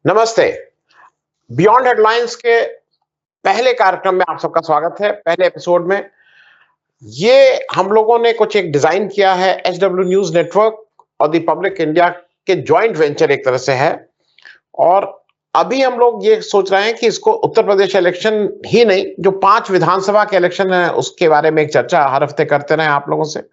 नमस्ते। Beyond headlines के पहले कार्यक्रम में आप सबका स्वागत है। पहले एपिसोड में ये हम लोगों ने कुछ एक डिजाइन किया है, एचडब्ल्यू न्यूज नेटवर्क और द पब्लिक इंडिया के जॉइंट वेंचर एक तरह से है। और अभी हम लोग ये सोच रहे हैं कि इसको उत्तर प्रदेश इलेक्शन ही नहीं, जो 5 विधानसभा के इलेक्शन है उसके बारे में एक चर्चा हर हफ्ते करते रहे आप लोगों से।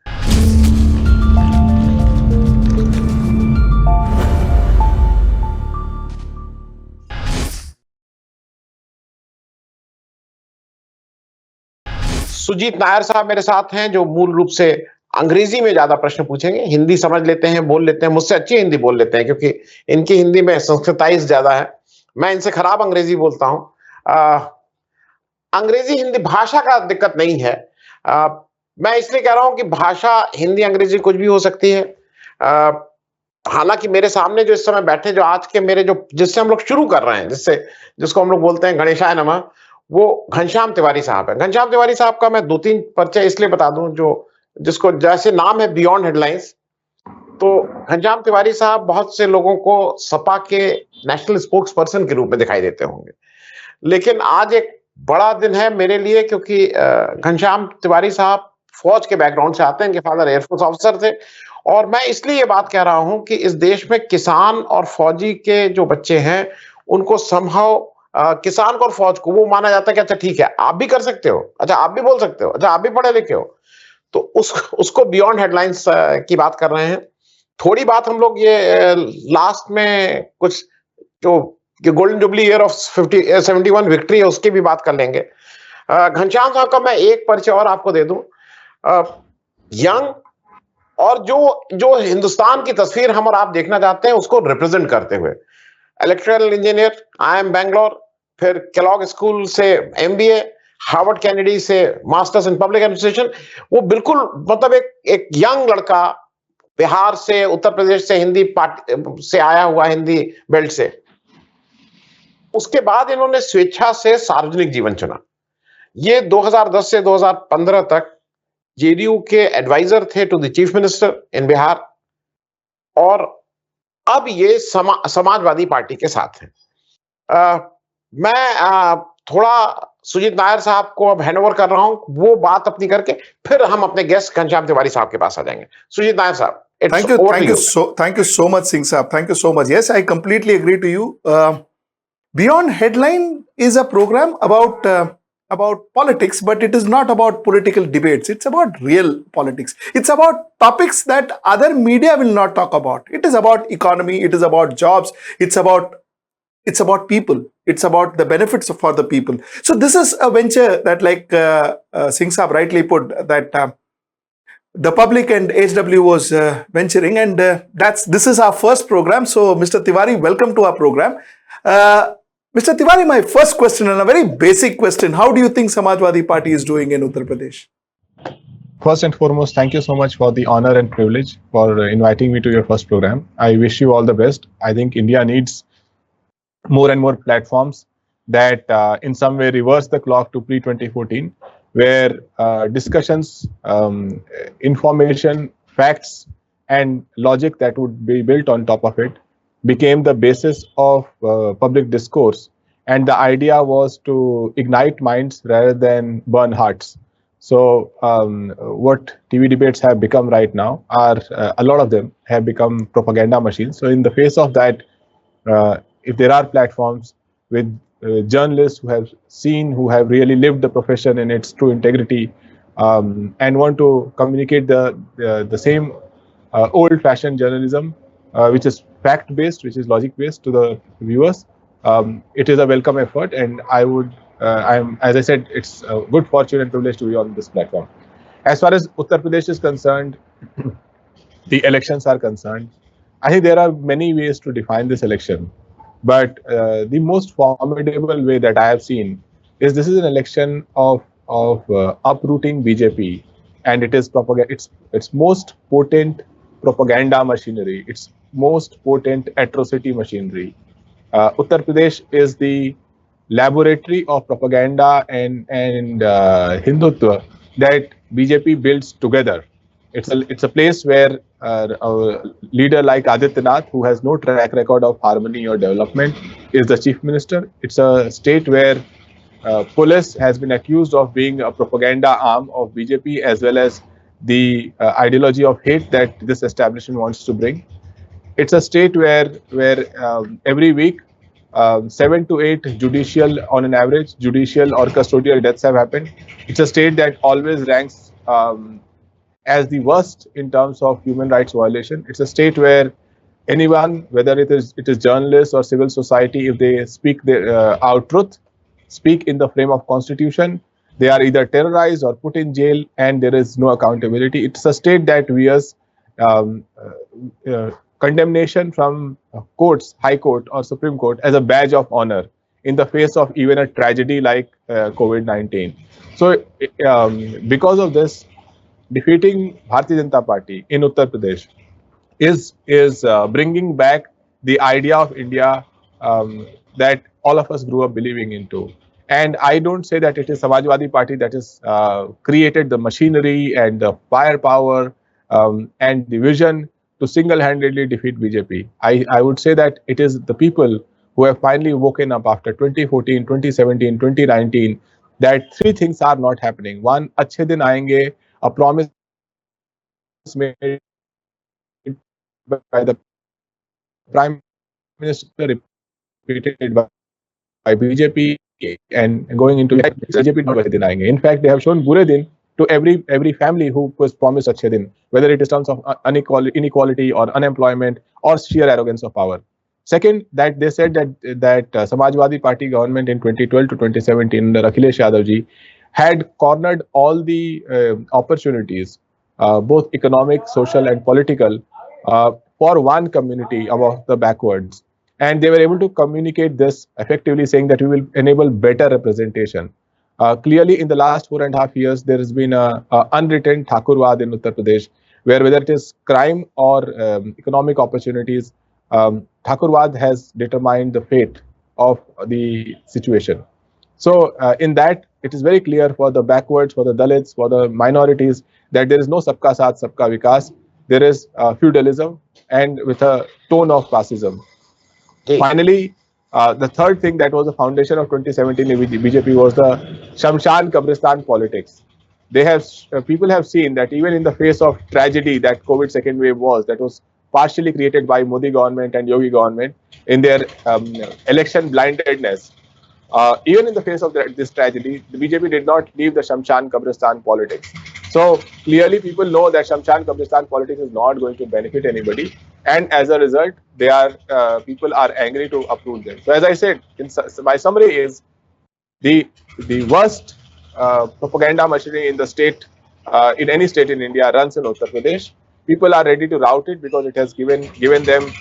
सुजीत नायर साहब मेरे साथ हैं, जो मूल रूप से अंग्रेजी में ज्यादा प्रश्न पूछेंगे। हिंदी समझ लेते हैं, बोल लेते हैं, मुझसे अच्छी हिंदी बोल लेते हैं क्योंकि इनकी हिंदी में संस्कृताइज ज्यादा है। मैं इनसे खराब अंग्रेजी बोलता हूं। अंग्रेजी हिंदी भाषा का दिक्कत नहीं है। मैं इसलिए कह रहा हूं कि भाषा हिंदी अंग्रेजी कुछ भी हो सकती है। हालांकि मेरे सामने जो इस समय बैठे, जो आज के मेरे, जो जिससे हम लोग शुरू कर रहे हैं, जिसको हम लोग बोलते हैं गणेशाय नमः, वो घनश्याम तिवारी साहब है। घनश्याम तिवारी साहब का मैं 2-3 परिचय इसलिए बता दूं, जिसको जैसे नाम है बियॉन्ड हेडलाइंस, तो घनश्याम तिवारी साहब बहुत से लोगों को सपा के नेशनल स्पोक्स पर्सन के रूप में दिखाई देते होंगे। लेकिन आज एक बड़ा दिन है मेरे लिए, क्योंकि घनश्याम तिवारी साहब फौज के बैकग्राउंड से आते हैं। इनके फादर एयरफोर्स ऑफिसर थे। और मैं इसलिए ये बात कह रहा हूं कि इस देश में किसान और फौजी के जो बच्चे हैं, उनको संभव किसान को और फौज को वो माना जाता है कि अच्छा ठीक है, आप भी कर सकते हो, अच्छा आप भी बोल सकते हो, अच्छा आप भी पढ़े लिखे हो। तो उसको बियॉन्ड हेडलाइंस की बात कर रहे हैं। थोड़ी बात हम लोग ये लास्ट में कुछ जो golden jubilee year of 71 victory है उसकी भी बात कर लेंगे। घनश्याम साहब का मैं एक परिचय और आपको दे दूं। यंग और जो हिंदुस्तान की तस्वीर हम और आप देखना चाहते हैं, उसको रिप्रेजेंट करते हुए इलेक्ट्रिकल इंजीनियर, IIM बैंगलोर, फिर केलॉग स्कूल से MBA, हार्वर्ड कैनेडी से मास्टर्स इन पब्लिक एडमिनिस्ट्रेशन। वो बिल्कुल मतलब एक यंग लड़का, बिहार से, उत्तर प्रदेश से, हिंदी पार्टी से आया हुआ, हिंदी बेल्ट से। उसके बाद इन्होंने स्वेच्छा से सार्वजनिक जीवन चुना। ये 2010 से 2015 तक JDU के एडवाइजर थे to the chief minister in Bihar, और अब ये समाजवादी पार्टी के साथ हैं। मैं थोड़ा सुजीत नायर साहब को अब हैंडओवर कर रहा हूं, वो बात अपनी करके फिर हम अपने गेस्ट घनश्याम तिवारी साहब के पास आ जाएंगे। सुजीत नायर साहब, thank you so much, Singh Saab. Thank you so much. Yes, I completely agree to you. Beyond Headline is a program about politics, but it is not about political debates. It's about real politics. It's about topics that other media will not talk about. It is about economy. It is about jobs. It's about people. It's about the benefits for the people. So this is a venture that, like Singh Saab rightly put, that the public and HW was venturing, and this is our first program. So Mr. Tiwari, welcome to our program. Mr. Tiwari, my first question, and a very basic question: how do you think Samajwadi Party is doing in Uttar Pradesh? First and foremost, thank you so much for the honor and privilege for inviting me to your first program. I wish you all the best. I think India needs more and more platforms that in some way reverse the clock to pre-2014, where discussions, information, facts, and logic that would be built on top of it became the basis of public discourse. And the idea was to ignite minds rather than burn hearts. So what TV debates have become right now are, a lot of them have become propaganda machines. So in the face of that, if there are platforms with journalists who have really lived the profession in its true integrity, and want to communicate the same old-fashioned journalism, which is fact-based, which is logic-based to the viewers, it is a welcome effort. And as I said, it's a good fortune and privilege to be on this platform. As far as Uttar Pradesh is concerned, the elections are concerned, I think there are many ways to define this election. But the most formidable way that I have seen is this is an election of uprooting BJP, and it is its most potent propaganda machinery, its most potent atrocity machinery. Uttar Pradesh is the laboratory of propaganda and Hindutva that BJP builds together. It's a place where a leader like Adityanath, who has no track record of harmony or development, is the chief minister. It's a state where police has been accused of being a propaganda arm of BJP, as well as the ideology of hate that this establishment wants to bring. It's a state where every week 7 to 8 judicial, on an average, judicial or custodial deaths have happened. It's a state that always ranks as the worst in terms of human rights violation. It's a state where anyone, whether it is journalists or civil society, if they speak out truth, speak in the frame of constitution, they are either terrorized or put in jail, and there is no accountability. It's a state that wears condemnation from courts, High Court or Supreme Court, as a badge of honor in the face of even a tragedy like COVID-19. So because of this, defeating Bharatiya Janata Party in Uttar Pradesh is bringing back the idea of India that all of us grew up believing into. And I don't say that it is Samajwadi Party that has created the machinery and the firepower and the vision to single-handedly defeat BJP. I would say that it is the people who have finally woken up after 2014, 2017, 2019, that three things are not happening. One, achhe din aayenge, a promise made by the Prime Minister, repeated by BJP, and going into BJP not achhe din aayenge. In fact, they have shown bure din to every family who was promised achhe din, whether it is terms of inequality or unemployment or sheer arrogance of power. Second, that they said that Samajwadi Party government in 2012 to 2017 under Akhilesh Yadav ji had cornered all the opportunities, both economic, social and political, for one community among the backwards. And they were able to communicate this effectively, saying that we will enable better representation. Clearly, in the last 4.5 years, there has been a unwritten Thakurwad in Uttar Pradesh, where whether it is crime or economic opportunities, Thakurwad has determined the fate of the situation. So in that, it is very clear for the backwards, for the Dalits, for the minorities, that there is no Sabka Saath, Sabka Vikas. There is feudalism and with a tone of classism. Finally, the third thing that was the foundation of 2017 BJP was the Shamshan Kabristan politics. They have people have seen that even in the face of tragedy that COVID second wave was, that was partially created by Modi government and Yogi government in their election blindedness. Even in the face of this tragedy, the BJP did not leave the Shamshan Kabristan politics. So clearly people know that Shamshan Kabristan politics is not going to benefit anybody. And as a result, people are angry to uproot them. So as I said, my summary is the worst propaganda machinery in the state, in any state in India, runs in Uttar Pradesh. People are ready to rout it because it has given them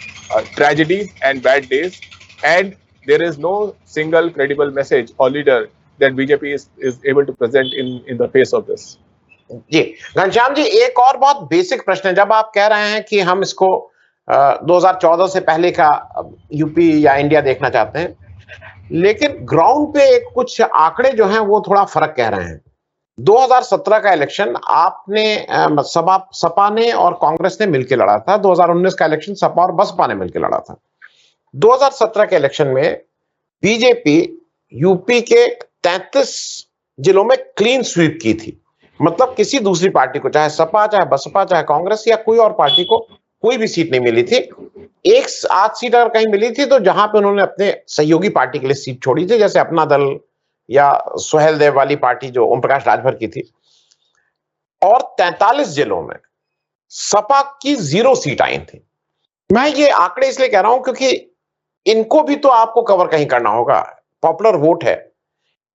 tragedies and bad days, and there is no single credible message or leader that BJP is able to present in the face of this. जी घनश्याम जी, एक और बहुत basic प्रश्न है। जब आप कह रहे हैं कि हम इसको 2014 से पहले का यूपी या इंडिया देखना चाहते हैं, लेकिन ग्राउंड पे एक कुछ आंकड़े जो हैं वो थोड़ा फर्क कह रहे हैं। 2017 का इलेक्शन आपने सपा ने और कांग्रेस ने मिलकर लड़ा था। 2019 का इलेक्शन सपा और बसपा ने मिलकर लड़ा था। 2017 के इलेक्शन में बीजेपी यूपी के 33 जिलों में क्लीन स्वीप की थी। मतलब किसी दूसरी पार्टी को, चाहे सपा, चाहे बसपा, चाहे कांग्रेस या कोई और पार्टी को, कोई भी सीट नहीं मिली थी। एक आध सीट अगर कहीं मिली थी तो जहां पे उन्होंने अपने सहयोगी पार्टी के लिए सीट छोड़ी थी, जैसे अपना दल या सुहेल देव वाली पार्टी जो ओम प्रकाश राजभर की थी। और 43 जिलों में सपा की 0 सीट आई थी। मैं ये आंकड़े इसलिए कह रहा हूं क्योंकि इनको भी तो आपको कवर कहीं करना होगा। पॉपुलर वोट है,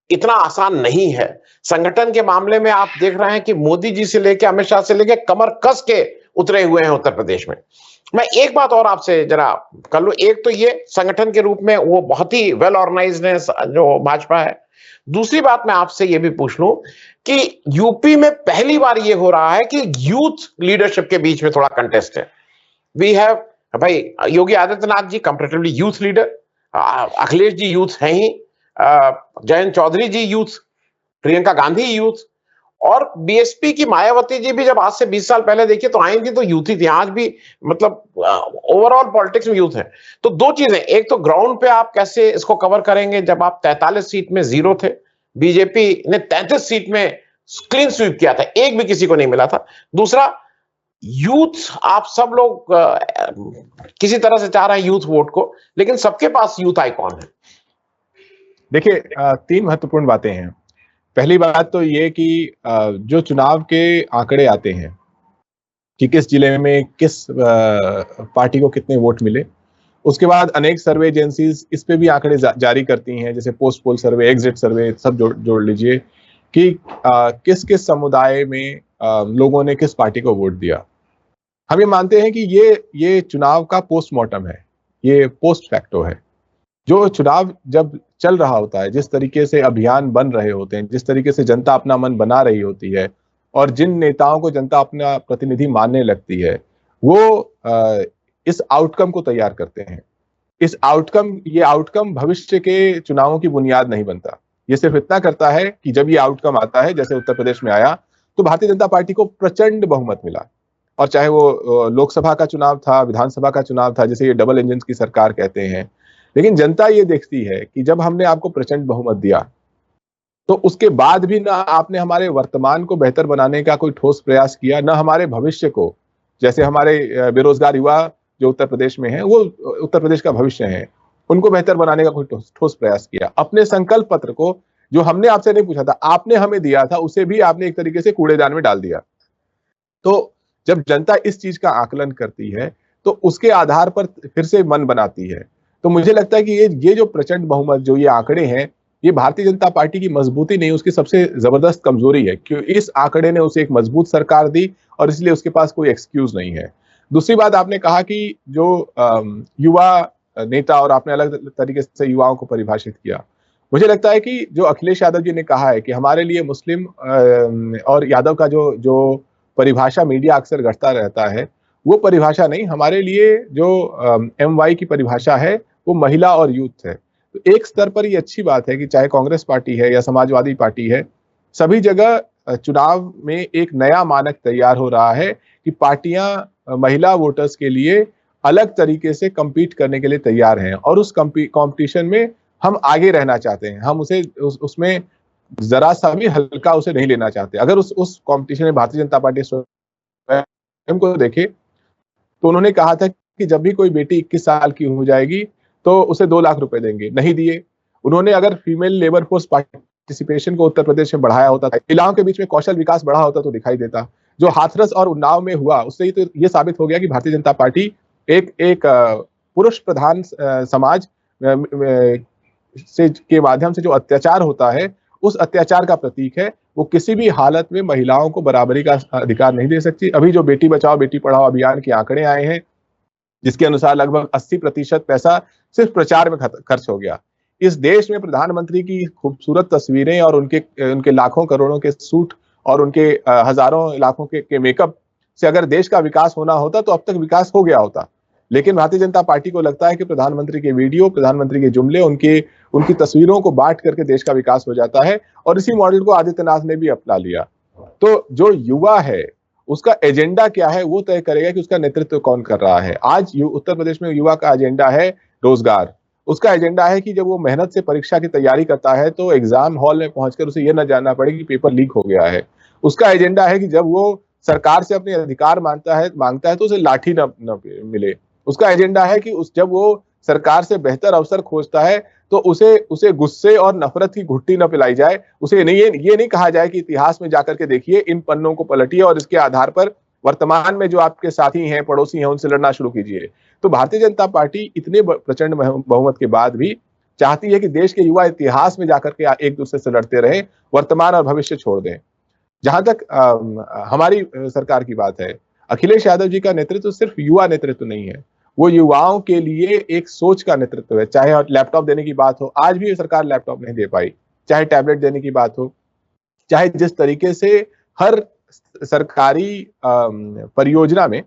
इतना आसान नहीं है। संगठन के मामले में आप देख रहे हैं कि मोदी जी से लेकर अमित शाह से लेकर कमर कस के उतरे हुए हैं उत्तर प्रदेश में। मैं एक बात और आपसे जरा कर लूं, एक तो ये संगठन के रूप में वो बहुत ही वेल ऑर्गेनाइज्ड है जो भाजपा है। दूसरी बात मैं आपसे ये भी पूछ लूं कि यूपी में पहली बार ये हो रहा है कि यूथ लीडरशिप के बीच में थोड़ा कंटेस्ट है। वी हैव भाई Yogi Adityanath ji comparatively youth leader, Akhilesh ji youth हैं ही, जयंत चौधरी जी यूथ, प्रियंका गांधी यूथ, और बीएसपी की मायावती जी भी जब आज से 20 साल पहले देखिए तो आई थी तो यूथ ही थी, आज भी मतलब ओवरऑल पॉलिटिक्स में यूथ है। तो दो चीजें, एक तो ग्राउंड पे आप कैसे इसको कवर करेंगे, जब आप 43 सीट में जीरो थे, बीजेपी ने 33 सीट में क्लीन स्वीप किया था, एक भी किसी को नहीं मिला था। दूसरा, यूथ, आप सब लोग किसी तरह से चाह रहे हैं यूथ वोट को, लेकिन सबके पास यूथ आइकॉन है। देखिए, तीन महत्वपूर्ण बातें हैं। पहली बात तो ये कि जो चुनाव के आंकड़े आते हैं कि किस जिले में किस पार्टी को कितने वोट मिले, उसके बाद अनेक सर्वे एजेंसीज इस पे भी आंकड़े जारी करती हैं, जैसे पोस्ट पोल सर्वे, एग्जिट सर्वे, सब जोड़ लीजिए कि किस किस समुदाय में लोगों ने किस पार्टी को वोट दिया। हम ये मानते हैं कि ये चुनाव का पोस्टमार्टम है, ये पोस्ट फैक्टो है। जो चुनाव जब चल रहा होता है, जिस तरीके से अभियान बन रहे होते हैं, जिस तरीके से जनता अपना मन बना रही होती है और जिन नेताओं को जनता अपना प्रतिनिधि मानने लगती है, वो इस आउटकम को तैयार करते हैं। ये आउटकम भविष्य के चुनावों की बुनियाद नहीं बनता। ये सिर्फ इतना करता है कि जब ये आउटकम आता है, जैसे उत्तर प्रदेश में आया, तो भारतीय जनता पार्टी को प्रचंड बहुमत मिला। और चाहे वो लोकसभा का चुनाव था, विधानसभा का चुनाव था, जिसे ये डबल इंजन की सरकार कहते हैं, लेकिन जनता ये देखती है कि जब हमने आपको प्रचंड बहुमत दिया, तो उसके बाद भी ना आपने हमारे वर्तमान को बेहतर बनाने का कोई ठोस प्रयास किया, ना हमारे भविष्य को, जैसे हमारे बेरोजगार युवा जो उत्तर प्रदेश में हैं, वो उत्तर प्रदेश का भविष्य है, उनको बेहतर बनाने का कोई ठोस प्रयास किया। अपने संकल्प पत्र को, जो हमने आपसे नहीं पूछा था, आपने हमें दिया था, उसे भी आपने एक तरीके से कूड़ेदान में डाल दिया। तो जब जनता इस चीज का आकलन करती है, तो उसके आधार पर फिर से मन बनाती है। तो मुझे लगता है कि ये जो प्रचंड बहुमत, जो ये आंकड़े हैं, ये भारतीय जनता पार्टी की मजबूती नहीं, उसकी सबसे जबरदस्त कमजोरी है, क्योंकि इस आंकड़े ने उसे एक मजबूत सरकार दी और इसलिए उसके पास कोई एक्सक्यूज नहीं है। दूसरी बात, आपने कहा कि जो युवा नेता, और आपने अलग तरीके से युवाओं को परिभाषित किया, मुझे लगता है कि जो अखिलेश यादव जी ने कहा है कि हमारे लिए मुस्लिम और यादव का जो परिभाषा मीडिया अक्सर गढ़ता रहता है, वो परिभाषा नहीं, हमारे लिए जो MY की परिभाषा है वो महिला और यूथ है। तो एक स्तर पर ये अच्छी बात है कि चाहे कांग्रेस पार्टी है या समाजवादी पार्टी है, सभी जगह चुनाव में एक नया मानक तैयार हो रहा है कि पार्टियां महिला वोटर्स के लिए अलग तरीके से compete करने के लिए तैयार हैं, और उस कंपटीशन में हम आगे रहना चाहते हैं। हम उसमें जरा सा भी हल्का उसे नहीं लेना चाहते। अगर उस कंपटीशन में भारतीय जनता पार्टी स्वयं को देखे, तो उन्होंने कहा था कि जब भी कोई बेटी 21 साल की हो जाएगी तो उसे 2 लाख रुपए देंगे, नहीं दिए। उन्होंने अगर फीमेल लेबर फोर्स पार्टिसिपेशन को उत्तर प्रदेश में बढ़ाया होता, महिलाओं के बीच में कौशल विकास बढ़ा होता, तो दिखाई देता। जो हाथरस और उन्नाव में हुआ, उससे ही तो ये साबित हो गया कि भारतीय जनता पार्टी एक पुरुष प्रधान समाज के माध्यम से जो अत्याचार होता है, उस अत्याचार का प्रतीक है। वो किसी भी हालत में महिलाओं को बराबरी का अधिकार नहीं दे सकती। अभी जो बेटी बचाओ बेटी पढ़ाओ अभियान के आंकड़े आए हैं, जिसके अनुसार लगभग 80% पैसा सिर्फ प्रचार में खर्च हो गया। इस देश में प्रधानमंत्री की खूबसूरत तस्वीरें और उनके लाखों करोड़ों के सूट और उनके हजारों लाखों के मेकअप से अगर देश का विकास होना होता, तो अब तक विकास हो गया होता। लेकिन भारतीय जनता पार्टी को लगता है कि प्रधानमंत्री के वीडियो, प्रधानमंत्री के जुमले, उनकी तस्वीरों को बांट करके देश का विकास हो जाता है, और इसी मॉडल को आदित्यनाथ ने भी अपना लिया। तो जो युवा है, उसका एजेंडा क्या है, वो तय करेगा कि उसका नेतृत्व कौन कर रहा है। आज उत्तर प्रदेश में युवा का एजेंडा है रोजगार। उसका एजेंडा है कि जब वो मेहनत से परीक्षा की तैयारी करता है, तो एग्जाम हॉल में पहुंचकर उसे ये न जानना पड़े कि पेपर लीक हो गया है। उसका एजेंडा है कि जब वो सरकार से अपने अधिकार मांगता है तो उसे लाठी न मिले। उसका एजेंडा है कि जब वो सरकार से बेहतर अवसर खोजता है, तो उसे गुस्से और नफरत की घुट्टी न पिलाई जाए। उसे ये नहीं कहा जाए कि इतिहास में जाकर के देखिए, इन पन्नों को पलटिए और इसके आधार पर वर्तमान में जो आपके साथी हैं, पड़ोसी हैं, उनसे लड़ना शुरू कीजिए। तो भारतीय जनता पार्टी इतने प्रचंड बहुमत के बाद भी चाहती है कि देश के युवा इतिहास में जाकर के एक दूसरे से लड़ते रहे, वर्तमान और भविष्य छोड़ दें। जहां तक हमारी सरकार की बात है, अखिलेश यादव जी का नेतृत्व सिर्फ युवा नेतृत्व नहीं है, वो युवाओं के लिए एक सोच का नेतृत्व है। चाहे लैपटॉप देने की बात हो, आज भी सरकार लैपटॉप नहीं दे पाई, चाहे टैबलेट देने की बात हो, चाहे जिस तरीके से हर सरकारी परियोजना में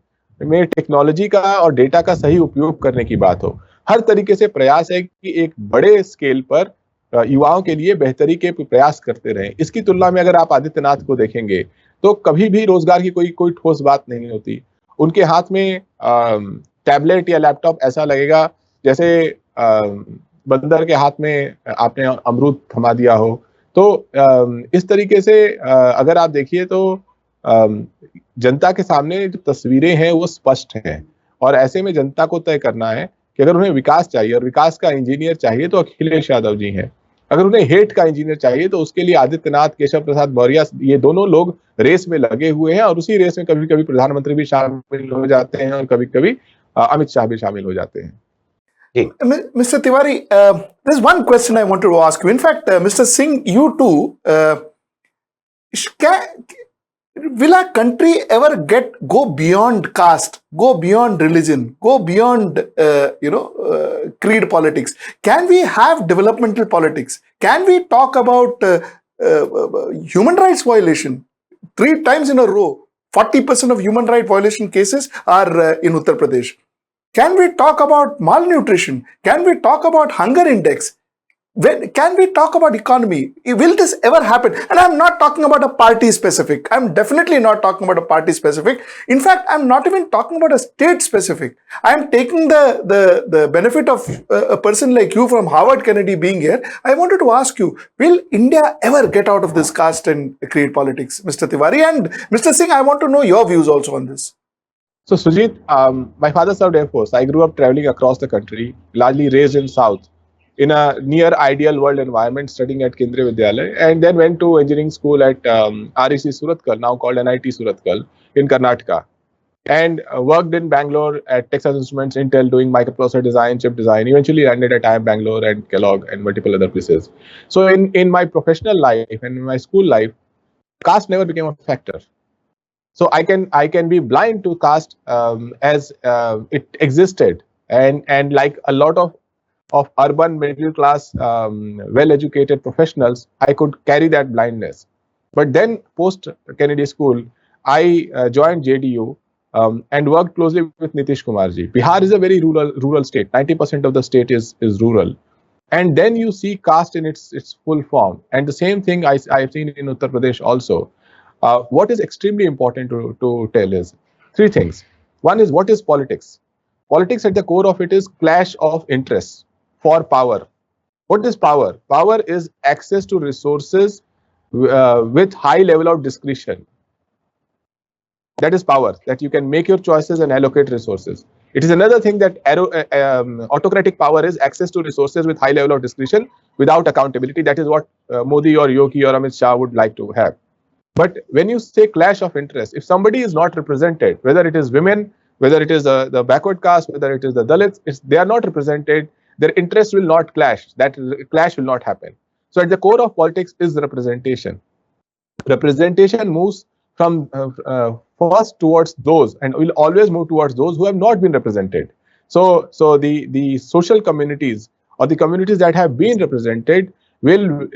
टेक्नोलॉजी का और डेटा का सही उपयोग करने की बात हो, हर तरीके से प्रयास है कि एक बड़े स्केल पर युवाओं के लिए बेहतरी के प्रयास करते रहे। इसकी तुलना में अगर आप आदित्यनाथ को देखेंगे तो कभी भी रोजगार की कोई ठोस बात नहीं होती। उनके हाथ में टैबलेट या लैपटॉप ऐसा लगेगा जैसे बंदर के हाथ में आपने अमरूद थमा दिया हो। तो इस तरीके से अगर आप देखिए तो जनता के सामने जो तस्वीरें हैं वो स्पष्ट हैं, और ऐसे में जनता को तय करना है कि अगर उन्हें विकास चाहिए और विकास का इंजीनियर चाहिए तो अखिलेश यादव जी हैं, अगर उन्हें हेट का इंजीनियर चाहिए तो उसके लिए आदित्यनाथ, केशव प्रसाद मौर्य, ये दोनों लोग रेस में लगे हुए हैं, और उसी रेस में कभी कभी प्रधानमंत्री भी शामिल हो जाते हैं और कभी कभी अमित शाह भी शामिल हो जाते हैं। Mr. Tiwari, there's one question I wanted to ask you. In fact, Mr. Singh, you too, will our country ever go beyond caste, go beyond religion, go beyond creed politics? Can we have developmental politics? Can we talk about human rights violation? 3 times in a row, 40% of human rights violation cases are in Uttar Pradesh. Can we talk about malnutrition? Can we talk about hunger index? Can we talk about economy? Will this ever happen? And I'm not talking about a party specific. I'm definitely not talking about a party specific. In fact, I'm not even talking about a state specific. I'm taking the benefit of a person like you from Harvard Kennedy being here. I wanted to ask you, will India ever get out of this caste and creed politics, Mr. Tiwari? And Mr. Singh, I want to know your views also on this. So Sujit, my father served Air Force. I grew up traveling across the country, largely raised in South, in a near ideal world environment, studying at Kendriya Vidyalaya, and then went to engineering school at REC Surathkal, now called NIT Surathkal, in Karnataka, and worked in Bangalore at Texas Instruments, Intel, doing microprocessor design, chip design. Eventually landed at IIM Bangalore and Kellogg and multiple other places. So in my professional life and in my school life, caste never became a factor. So I can be blind to caste as it existed, and like a lot of urban middle class well-educated professionals, I could carry that blindness. But then post Kennedy School, I joined JDU and worked closely with Nitish Kumar ji. Bihar is a very rural state. 90% of the state is rural. And then you see caste in its full form. And the same thing I've seen in Uttar Pradesh also. What is extremely important to tell is 3 things. One is, what is politics? Politics at the core of it is clash of interests for power. What is power? Power is access to resources with high level of discretion. That is power, that you can make your choices and allocate resources. It is another thing that autocratic power is access to resources with high level of discretion without accountability. That is what Modi or Yogi or Amit Shah would like to have. But when you say clash of interest, if somebody is not represented, whether it is women, whether it is the backward caste, whether it is the Dalits, they are not represented, their interests will not clash. That clash will not happen. So at the core of politics is representation. Representation moves from first towards those, and will always move towards those who have not been represented. So the social communities or the communities that have been represented will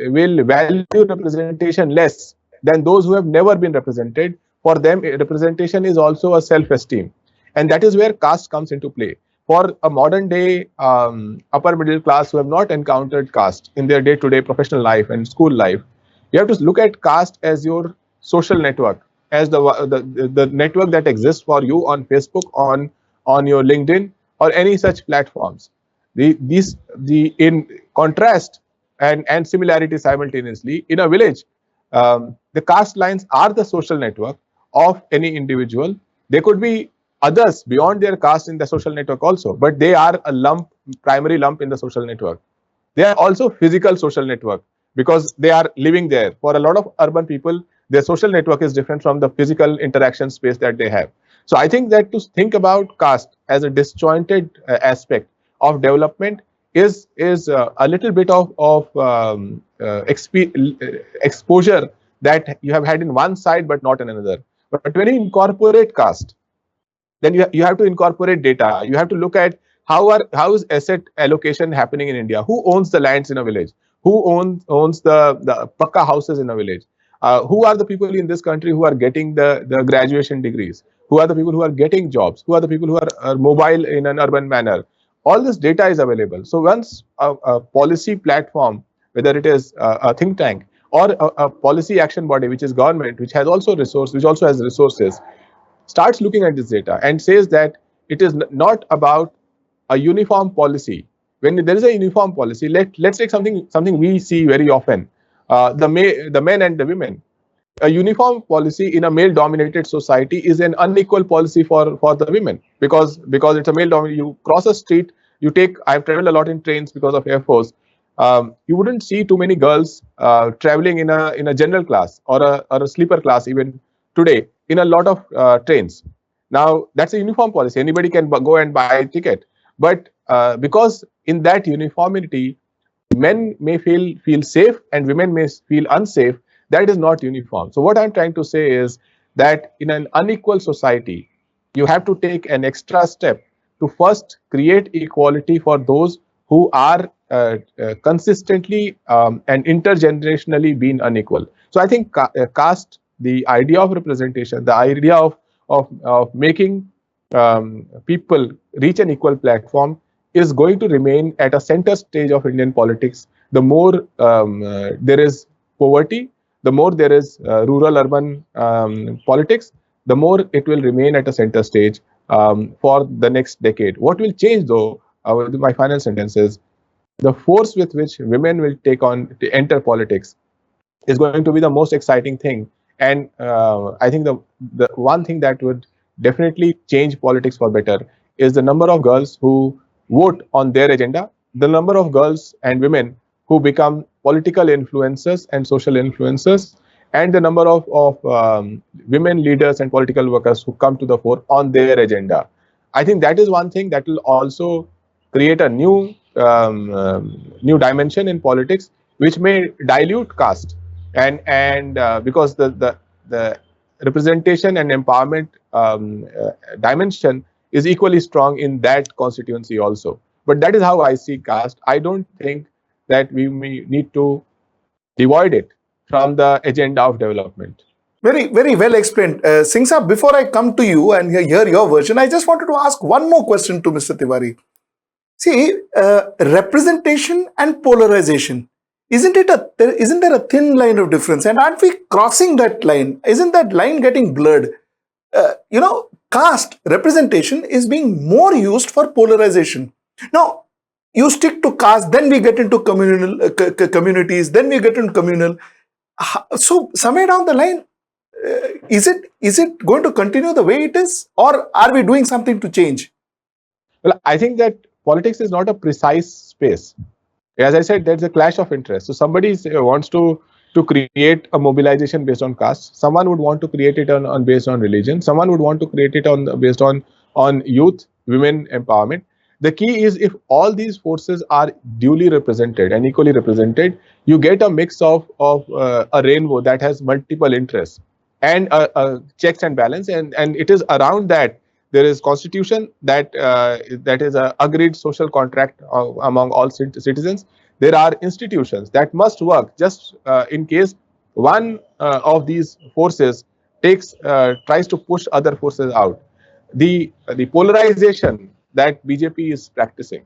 value representation less than those who have never been represented. For them, representation is also a self-esteem. And that is where caste comes into play. For a modern day upper middle class who have not encountered caste in their day-to-day professional life and school life, you have to look at caste as your social network, as the network that exists for you on Facebook, on your LinkedIn, or any such platforms. In contrast and similarity simultaneously, in a village, the caste lines are the social network of any individual. There could be others beyond their caste in the social network also, but they are a primary lump in the social network. They are also physical social network because they are living there. For a lot of urban people, their social network is different from the physical interaction space that they have. So I think that to think about caste as a disjointed aspect of development is a little bit of exposure that you have had in one side but not in another. But when you incorporate caste, then you have to incorporate data. You have to look at how is asset allocation happening in India? Who owns the lands in a village? Who owns the pakka houses in a village? Who are the people in this country who are getting the graduation degrees? Who are the people who are getting jobs? Who are the people who are mobile in an urban manner? All this data is available. So once a policy platform whether it is a think tank or a policy action body, which is government, which has also has resources, starts looking at this data and says that it is not about a uniform policy. When there is a uniform policy, let's take something we see very often, the men and the women. A uniform policy in a male-dominated society is an unequal policy for the women, because it's a male-dominated. You cross a street, I've traveled a lot in trains because of Air Force. You wouldn't see too many girls traveling in a general class or a sleeper class even today in a lot of trains. Now that's a uniform policy. Anybody can go and buy a ticket, but because in that uniformity, men may feel safe and women may feel unsafe. That is not uniform. So what I'm trying to say is that in an unequal society, you have to take an extra step to first create equality for those who are consistently and intergenerationally being unequal. So I think caste, the idea of representation, the idea of making people reach an equal platform is going to remain at a center stage of Indian politics. The more there is poverty, the more there is rural-urban politics, the more it will remain at a center stage for the next decade. What will change, though, my final sentence is, the force with which women will take on to enter politics is going to be the most exciting thing. And I think the one thing that would definitely change politics for better is the number of girls who vote on their agenda, the number of girls and women who become political influencers and social influencers, and the number of women leaders and political workers who come to the fore on their agenda. I think that is one thing that will also create a new dimension in politics, which may dilute caste, and because the representation and empowerment dimension is equally strong in that constituency also. But that is how I see caste. I don't think that we may need to divide it from the agenda of development. Very, very well explained. Singh Saab, before I come to you and hear your version, I just wanted to ask one more question to Mr. Tiwari. See, representation and polarization, isn't there a thin line of difference? And aren't we crossing that line? Isn't that line getting blurred? Caste representation is being more used for polarization. Now, you stick to caste, then we get into communal communities, then we get into communal. So somewhere down the line, is it going to continue the way it is, or are we doing something to change? Well, I think that politics is not a precise space. As I said, there's a clash of interest. So somebody wants to create a mobilization based on caste. Someone would want to create it based on religion. Someone would want to create it based on youth, women empowerment. The key is, if all these forces are duly represented and equally represented, you get a mix of a rainbow that has multiple interests and checks and balance. And it is around that there is constitution that is a agreed social contract among all citizens. There are institutions that must work just in case one of these forces tries to push other forces out. The polarization that BJP is practicing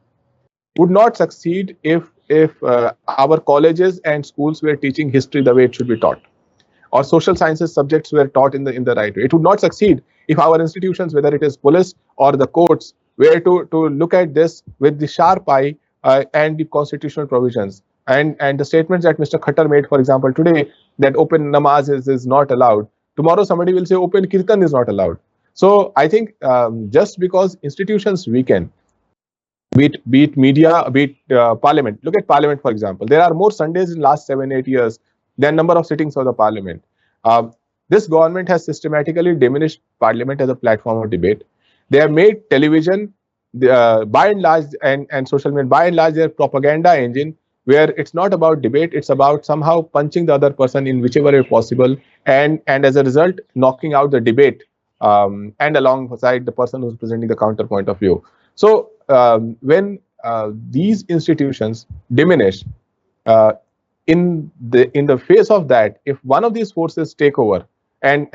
would not succeed if our colleges and schools were teaching history the way it should be taught, or social sciences subjects were taught in the right way. It would not succeed if our institutions, whether it is police or the courts, were to look at this with the sharp eye and the constitutional provisions. And the statements that Mr. Khattar made, for example, today, that open namaz is not allowed. Tomorrow somebody will say open kirtan is not allowed. So I think just because institutions weaken, be it media, be it parliament. Look at parliament, for example. There are more Sundays in the last 7-8 years than number of sittings of the parliament. This government has systematically diminished parliament as a platform of debate. They have made television, by and large, and social media, by and large, their propaganda engine, where it's not about debate, it's about somehow punching the other person in whichever way possible, and as a result, knocking out the debate and alongside the person who's presenting the counterpoint of view. So when these institutions diminish, in the face of that, if one of these forces take over and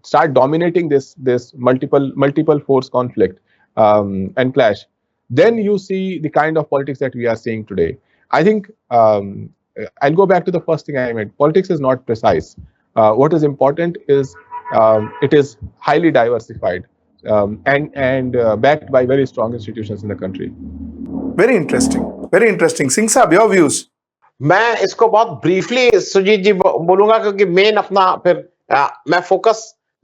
start dominating this multiple force conflict and clash, then you see the kind of politics that we are seeing today. I think I'll go back to the first thing I meant. Politics is not precise. What is important is it is highly diversified and backed by very strong institutions in the country. Very interesting. Very interesting. Singh Saab, your views? मैं इसको बहुत briefly Sujit जी बोलूंगा, क्योंकि main अपना फिर मैं focus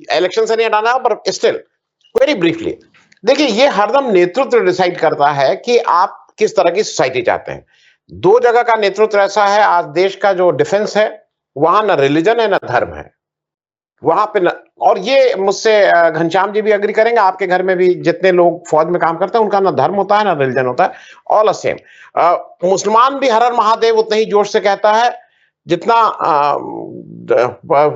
election से नहीं हटाना, पर स्टिल वेरी ब्रीफली देखिए, ये हरदम नेतृत्व डिसाइड करता है कि आप किस तरह की सोसाइटी चाहते हैं। दो जगह का नेतृत्व ऐसा है, आज देश का जो डिफेंस है वहां न रिलीजन है न धर्म है, वहां पे और ये मुझसे घनश्याम जी भी अग्री करेंगे, आपके घर में भी जितने लोग फौज में काम करते हैं उनका ना धर्म होता है ना रिलीजन होता है, ऑल सेम। मुसलमान भी हर हर महादेव उतने ही जोश से कहता है जितना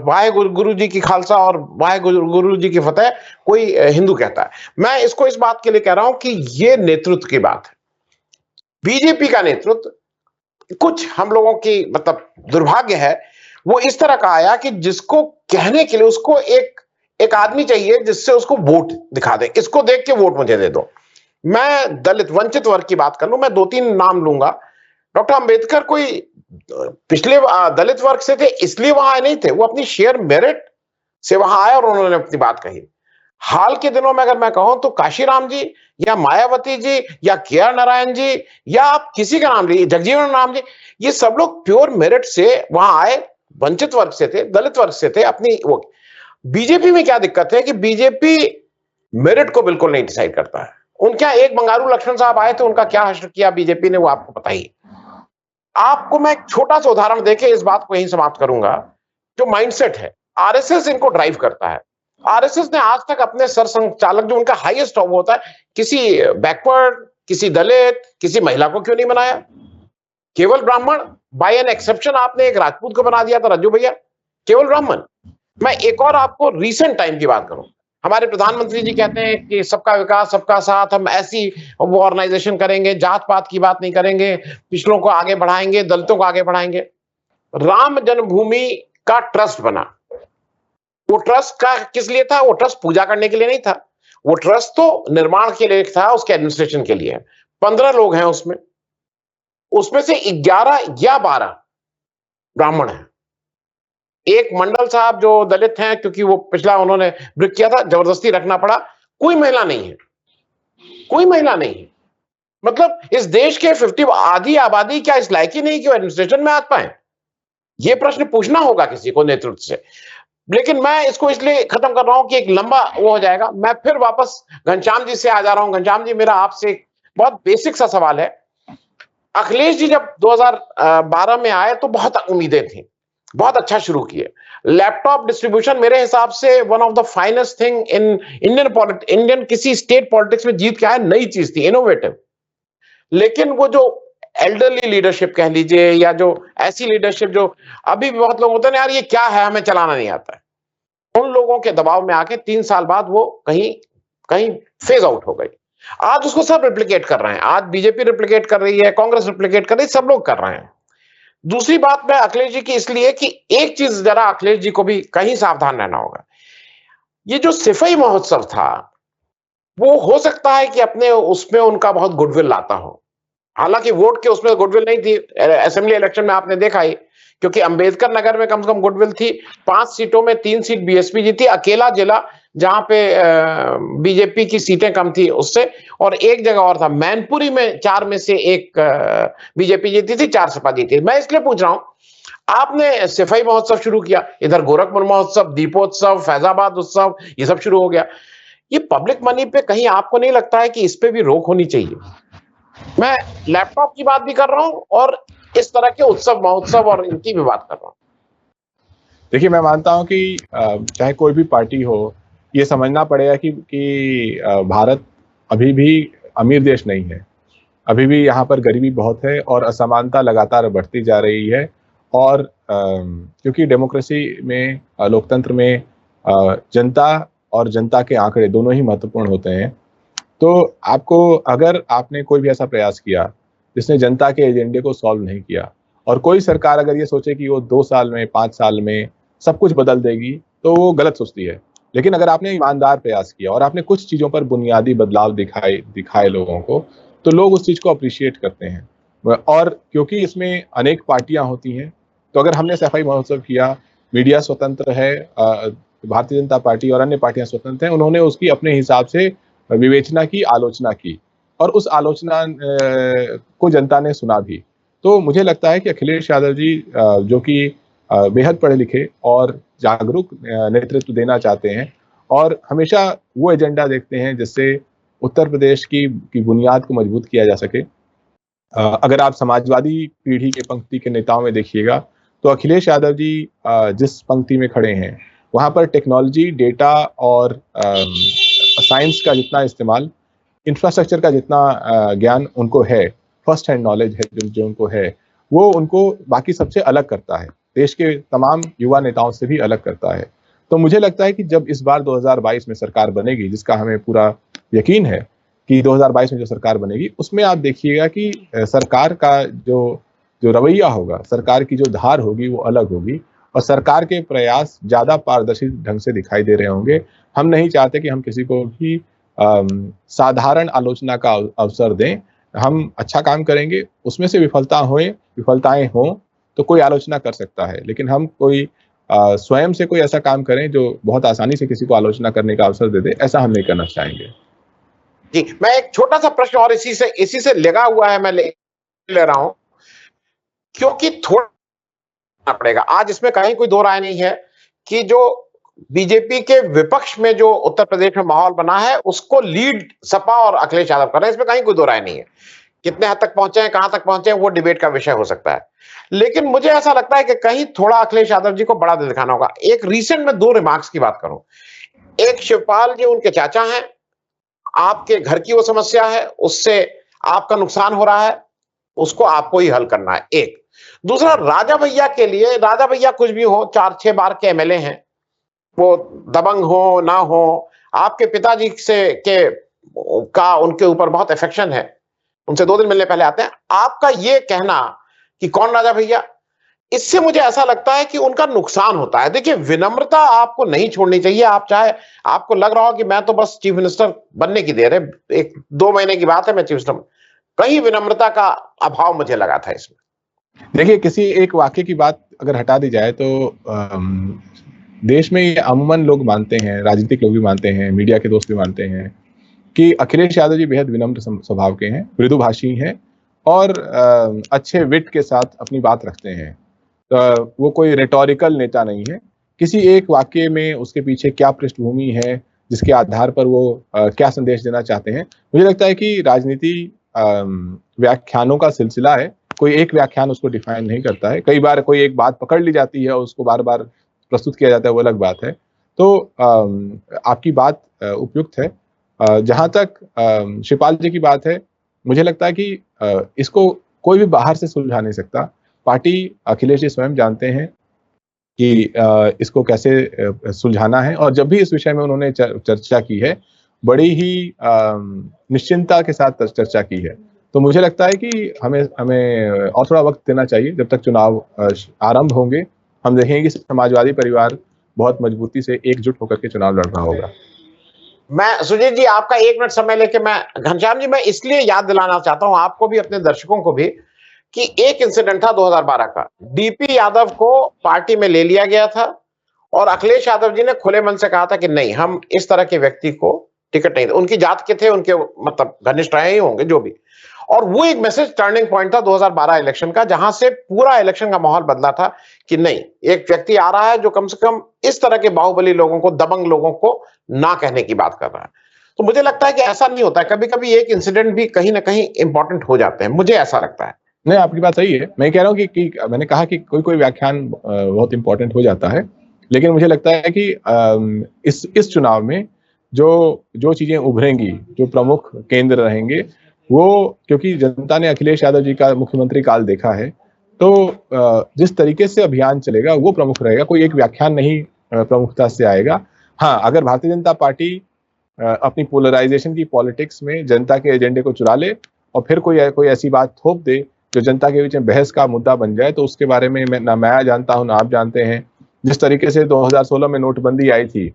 वाहे गुरु जी की खालसा और वाहे गुरु जी की फतेह कोई हिंदू कहता है। मैं इसको इस बात के लिए कह रहा हूं कि ये नेतृत्व की बात है। बीजेपी का नेतृत्व कुछ हम लोगों की मतलब दुर्भाग्य है, वो इस तरह का आया कि जिसको कहने के लिए उसको एक आदमी चाहिए जिससे उसको वोट दिखा दे, इसको देख के वोट मुझे दे दो। मैं दलित वंचित वर्ग की बात कर लूं, मैं 2-3 नाम लूंगा। डॉक्टर अंबेडकर कोई पिछले दलित वर्ग से थे इसलिए वहां आए नहीं थे, वो अपनी शेयर मेरिट से वहां आए और उन्होंने अपनी बात कही। हाल के दिनों में अगर मैं कहूं तो काशीराम जी या मायावती जी या के.आर. नारायण जी या आप किसी का नाम लीजिए, जगजीवन राम जी, ये सब लोग प्योर मेरिट से वहां आए, वंचित वर्ग से थे, दलित वर्ग से थे अपनी वो। बीजेपी में क्या दिक्कत है कि बीजेपी मेरिट को बिल्कुल नहीं डिसाइड करता है। उनके यहाँ एक बंगारू लक्ष्मण साहब आए थे, उनका क्या हश्र किया बीजेपी ने वो आपको पता ही। आपको मैं एक छोटा सा उदाहरण देके इस बात को यहीं समाप्त करूंगा। जो माइंडसेट है, आरएसएस इनको ड्राइव करता है। आरएसएस ने आज तक अपने सरसंघचालक जो उनका हाईएस्ट होता है, किसी बैकवर्ड, किसी दलित, किसी महिला को क्यों नहीं बनाया? केवल ब्राह्मण, बाय एन एक्सेप्शन आपने एक राजपूत को बना दिया था, रज्जू भैया, केवल ब्राह्मण। मैं एक और आपको रीसेंट टाइम की बात करूं, हमारे प्रधानमंत्री जी कहते हैं कि सबका विकास सबका साथ, हम ऐसी वो ऑर्गेनाइजेशन करेंगे, जात पात की बात नहीं करेंगे, पिछड़ों को आगे बढ़ाएंगे, दलितों को आगे बढ़ाएंगे। राम जन्मभूमि का ट्रस्ट बना, वो ट्रस्ट का किस लिए था? वो ट्रस्ट पूजा करने के लिए नहीं था, वो ट्रस्ट तो निर्माण के लिए था, उसके एडमिनिस्ट्रेशन के लिए। 15 लोग हैं उसमें से 11 या 12 ब्राह्मण हैं। एक मंडल साहब जो दलित हैं, क्योंकि वो पिछला उन्होंने ब्रेक किया था, जबरदस्ती रखना पड़ा। कोई महिला नहीं है, कोई महिला नहीं है। मतलब इस देश के 50 आधी आबादी क्या इस लायक ही नहीं कि वो एडमिनिस्ट्रेशन में आ पाए? ये प्रश्न पूछना होगा किसी को नेतृत्व से। लेकिन मैं इसको इसलिए खत्म कर रहा हूं कि एक लंबा वो हो जाएगा। मैं फिर वापस घनश्याम जी से आ जा रहा हूं। घनश्याम जी, मेरा आपसे एक बहुत बेसिक सा सवाल है। अखिलेश जी जब 2012 में आए तो बहुत उम्मीदें थी, बहुत अच्छा शुरू किए। लैपटॉप डिस्ट्रीब्यूशन मेरे हिसाब से one of the finest thing in Indian किसी स्टेट पॉलिटिक्स में जीत के आए, नई चीज थी, इनोवेटिव। लेकिन वो जो एल्डरली लीडरशिप कह लीजिए या जो ऐसी लीडरशिप जो अभी भी बहुत लोग होते हैं यार ये क्या है, हमें चलाना नहीं आता है, उन लोगों के दबाव में आके 3 साल बाद वो कहीं फेज आउट हो गई। आज उसको सब रिप्लिकेट कर रहे हैं, आज बीजेपी रिप्लिकेट कर रही है, कांग्रेस रिप्लिकेट कर रही है, सब लोग कर रहे हैं। दूसरी बात मैं अखिलेश जी की इसलिए कि एक चीज जरा अखिलेश जी को भी कहीं सावधान रहना होगा। ये जो सिफाई महोत्सव था वो हो सकता है कि अपने उसमें उनका बहुत गुडविल लाता हो, हालांकि वोट के उसमें गुडविल नहीं थी। असेंबली इलेक्शन में आपने देखा ही, क्योंकि अंबेडकर नगर में कम से कम गुडविल थी। 5 सीटों में 3 सीट बीएसपी जीती, अकेला जिला जहां पे बीजेपी की सीटें कम थी उससे, और एक जगह और था मैनपुरी में 4 में से 1 बीजेपी जीती थी, 4 सपा जीती। मैं इसलिए पूछ रहा हूं, आपने सिफाई महोत्सव शुरू किया, इधर गोरखपुर महोत्सव, दीपोत्सव, फैजाबाद उत्सव, ये सब शुरू हो गया। ये पब्लिक मनी पे कहीं आपको नहीं लगता है कि इस पे भी रोक होनी चाहिए? मैं लैपटॉप की बात भी कर रहा हूं और इस तरह के उत्सव महोत्सव और इनकी भी बात कर रहा हूं। देखिए, मैं मानता हूं कि चाहे कोई भी पार्टी हो, ये समझना पड़ेगा कि भारत अभी भी अमीर देश नहीं है, अभी भी यहाँ पर गरीबी बहुत है और असमानता लगातार बढ़ती जा रही है। और क्योंकि डेमोक्रेसी में, लोकतंत्र में जनता और जनता के आंकड़े दोनों ही महत्वपूर्ण होते हैं। तो आपको, अगर आपने कोई भी ऐसा प्रयास किया जिसने जनता के एजेंडे को सॉल्व नहीं किया, और कोई सरकार अगर ये सोचे कि वो 2 साल में 5 साल में सब कुछ बदल देगी, तो वो गलत सोचती है। लेकिन अगर आपने ईमानदार प्रयास किया और आपने कुछ चीज़ों पर बुनियादी बदलाव दिखाए लोगों को, तो लोग उस चीज़ को अप्रिशिएट करते हैं। और क्योंकि इसमें अनेक पार्टियां होती हैं, तो अगर हमने सफाई महोत्सव किया, मीडिया स्वतंत्र है, भारतीय जनता पार्टी और अन्य पार्टियां स्वतंत्र हैं, उन्होंने उसकी अपने हिसाब से विवेचना की, आलोचना की, और उस आलोचना को जनता ने सुना भी। तो मुझे लगता है कि अखिलेश यादव जी जो कि बेहद पढ़े लिखे और जागरूक नेतृत्व देना चाहते हैं, और हमेशा वो एजेंडा देखते हैं जिससे उत्तर प्रदेश की बुनियाद को मजबूत किया जा सके। अगर आप समाजवादी पीढ़ी के पंक्ति के नेताओं में देखिएगा, तो अखिलेश यादव जी जिस पंक्ति में खड़े हैं, वहाँ पर टेक्नोलॉजी, डेटा और साइंस का जितना इस्तेमाल, इंफ्रास्ट्रक्चर का जितना ज्ञान उनको है, फर्स्ट हैंड नॉलेज है जो उनको है, वो उनको बाकी सबसे अलग करता है, देश के तमाम युवा नेताओं से भी अलग करता है। तो मुझे लगता है कि जब इस बार 2022 में सरकार बनेगी, जिसका हमें पूरा यकीन है कि 2022 में जो सरकार बनेगी, उसमें आप देखिएगा कि सरकार का जो रवैया होगा, सरकार की जो धार होगी, वो अलग होगी, और सरकार के प्रयास ज़्यादा पारदर्शी ढंग से दिखाई दे रहे होंगे। हम नहीं चाहते कि हम किसी को भी साधारण आलोचना का अवसर दें। हम अच्छा काम करेंगे, उसमें से विफलताएं हों तो कोई आलोचना कर सकता है, लेकिन हम कोई स्वयं से कोई ऐसा काम करें जो बहुत आसानी से किसी को आलोचना करने का अवसर दे दे, ऐसा हम नहीं करना चाहेंगे। जी, मैं एक छोटा सा प्रश्न और इसी से लगा हुआ है, मैं ले रहा हूं, क्योंकि थोड़ा पड़ेगा आज, इसमें कहीं कोई दो राय नहीं है कि जो बीजेपी के विपक्ष में जो उत्तर प्रदेश में माहौल बना है, उसको लीड सपा और अखिलेश यादव कर रहे हैं, इसमें कहीं कोई दो राय नहीं है। कितने हद तक पहुंचे हैं, कहां तक पहुंचे हैं, वो डिबेट का विषय हो सकता है, लेकिन मुझे ऐसा लगता है कि कहीं थोड़ा अखिलेश यादव जी को बड़ा दिल दिखाना होगा। एक रिसेंट में दो रिमार्क्स की बात करूं, एक शिवपाल जी उनके चाचा हैं, आपके घर की वो समस्या है, उससे आपका नुकसान हो रहा है, उसको आपको ही हल करना है, एक। दूसरा, राजा भैया के लिए, राजा भैया कुछ भी हो, 4-6 बार के एमएलए हैं, वो दबंग हो ना हो, आपके पिताजी का उनके ऊपर बहुत अफेक्शन है, उनसे 2 दिन मिलने पहले आते हैं। आपका ये कहना कि कौन राजा भैया, इससे मुझे ऐसा लगता है कि उनका नुकसान होता है। देखिए, विनम्रता आपको नहीं छोड़नी चाहिए। आप चाहे आपको लग रहा हो कि मैं तो बस चीफ मिनिस्टर बनने की देर है, 1-2 महीने की बात है, मैं चीफ मिनिस्टर, कहीं विनम्रता का अभाव मुझे लगा था इसमें। देखिए, किसी एक वाक्य की बात अगर हटा दी जाए तो देश में ये अमूमन लोग मानते हैं, राजनीतिक लोग भी मानते हैं, मीडिया के दोस्त भी मानते हैं कि अखिलेश यादव जी बेहद विनम्र स्वभाव के हैं, मृदुभाषी हैं, और अच्छे विट के साथ अपनी बात रखते हैं। वो कोई रेटोरिकल नेता नहीं है। किसी एक वाक्य में उसके पीछे क्या पृष्ठभूमि है, जिसके आधार पर वो क्या संदेश देना चाहते हैं, मुझे लगता है कि राजनीति व्याख्यानों का सिलसिला है, कोई एक व्याख्यान उसको डिफाइन नहीं करता है। कई बार कोई एक बात पकड़ ली जाती है और उसको बार बार प्रस्तुत किया जाता है, वो अलग बात है। तो आपकी बात उपयुक्त है। जहां तक शिवपाल जी की बात है, मुझे लगता है कि इसको कोई भी बाहर से सुलझा नहीं सकता। पार्टी, अखिलेश जी स्वयं जानते हैं कि इसको कैसे सुलझाना है, और जब भी इस विषय में उन्होंने चर्चा की है, बड़ी ही निश्चिंतता के साथ चर्चा की है। तो मुझे लगता है कि हमें और थोड़ा वक्त देना चाहिए। जब तक चुनाव आरंभ होंगे, हम देखेंगे कि समाजवादी परिवार बहुत मजबूती से एकजुट होकर के चुनाव लड़ रहा होगा। मैं सुजीत जी, आपका 1 मिनट समय लेके, मैं घनश्याम जी, मैं इसलिए याद दिलाना चाहता हूं आपको भी, अपने दर्शकों को भी, कि एक इंसिडेंट था 2012 का। डीपी यादव को पार्टी में ले लिया गया था और अखिलेश यादव जी ने खुले मन से कहा था कि नहीं, हम इस तरह के व्यक्ति को टिकट नहीं दे। उनकी जात के थे, उनके मतलब घनिष्ठ रहे ही होंगे जो भी, और वो एक मैसेज टर्निंग पॉइंट था 2012 इलेक्शन का, जहां से पूरा इलेक्शन का माहौल बदला था कि नहीं, एक व्यक्ति आ रहा है जो कम से कम इस तरह के बाहुबली लोगों को, दबंग लोगों को ना कहने की बात कर रहा है। तो मुझे लगता है कि ऐसा नहीं होता है, कभी कभी एक इंसिडेंट भी कहीं ना कहीं इंपॉर्टेंट हो जाते हैं, मुझे ऐसा लगता है। नहीं, आपकी बात सही है। मैं कह रहा हूँ कि मैंने कहा कि कोई व्याख्यान बहुत इंपॉर्टेंट हो जाता है, लेकिन मुझे लगता है कि इस चुनाव में जो चीजें उभरेंगी, जो प्रमुख केंद्र रहेंगे, वो, क्योंकि जनता ने अखिलेश यादव जी का मुख्यमंत्री काल देखा है, तो जिस तरीके से अभियान चलेगा वो प्रमुख रहेगा। कोई एक व्याख्यान नहीं प्रमुखता से आएगा। हाँ, अगर भारतीय जनता पार्टी अपनी पोलराइजेशन की पॉलिटिक्स में जनता के एजेंडे को चुरा ले और फिर कोई ऐसी बात थोप दे जो जनता के बीच में बहस का मुद्दा बन जाए, तो उसके बारे में ना मैं जानता हूं ना आप जानते हैं। जिस तरीके से 2016 में नोटबंदी आई थी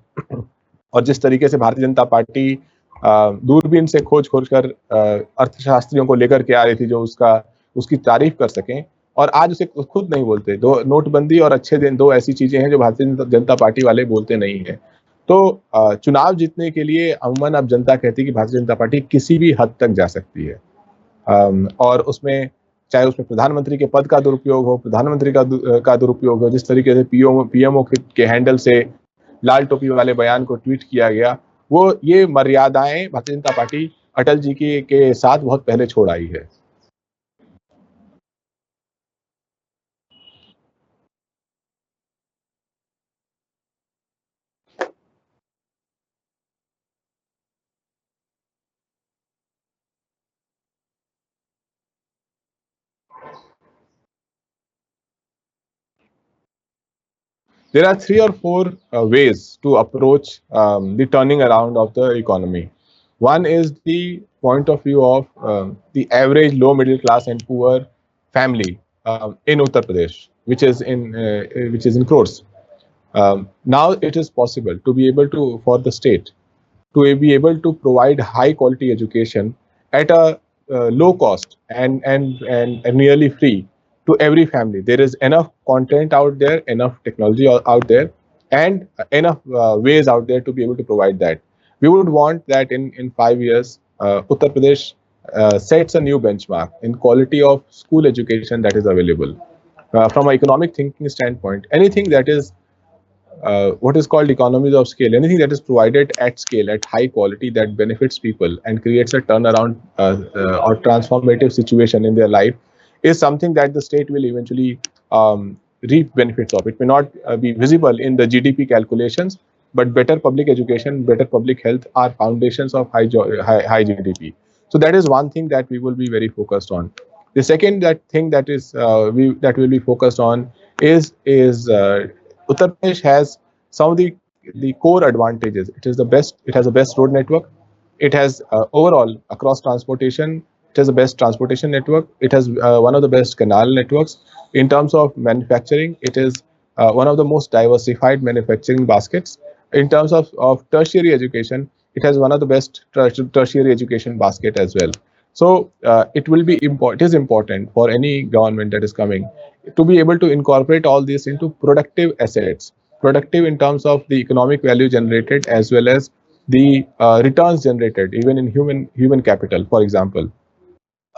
और जिस तरीके से भारतीय जनता पार्टी दूरबीन से खोज कर अर्थशास्त्रियों को लेकर के आ रही थी, जो उसका उसकी तारीफ कर सकें, और आज उसे खुद नहीं बोलते। दो नोटबंदी और अच्छे दिन, दो ऐसी चीजें हैं जो भारतीय जनता पार्टी वाले बोलते नहीं है। तो चुनाव जीतने के लिए अमूमन अब जनता कहती है कि भारतीय जनता पार्टी किसी भी हद तक जा सकती है, और उसमें चाहे उसमें प्रधानमंत्री के पद का दुरुपयोग हो, प्रधानमंत्री का दुरुपयोग हो, जिस तरीके से पीएमओ के हैंडल से लाल टोपी वाले बयान को ट्वीट किया गया, वो ये मर्यादाएं भारतीय जनता पार्टी अटल जी के साथ बहुत पहले छोड़ आई है। There are 3 or 4 ways to approach the turning around of the economy. One is the point of view of the average low middle class and poor family in Uttar Pradesh, which is in crores. Now it is possible to be able to, for the state, to be able to provide high quality education at a low cost and nearly free to every family. There is enough content out there, enough technology out there, and enough ways out there to be able to provide that. We would want that in 5 years, Uttar Pradesh sets a new benchmark in quality of school education that is available. From an economic thinking standpoint, anything that is what is called economies of scale, anything that is provided at scale, at high quality, that benefits people and creates a turnaround or transformative situation in their life, is something that the state will eventually reap benefits of. It may not be visible in the GDP calculations, but better public education, better public health are foundations of high GDP. So that is one thing that we will be very focused on. The second thing that is that we'll be focused on is Uttar Pradesh has some of the core advantages. It has the best road network. It has overall across transportation, it has the best transportation network. It has one of the best canal networks. In terms of manufacturing, it is one of the most diversified manufacturing baskets. In terms of tertiary education, it has one of the best tertiary education basket as well. So it is important for any government that is coming to be able to incorporate all this into productive assets, productive in terms of the economic value generated as well as the returns generated, even in human capital, for example.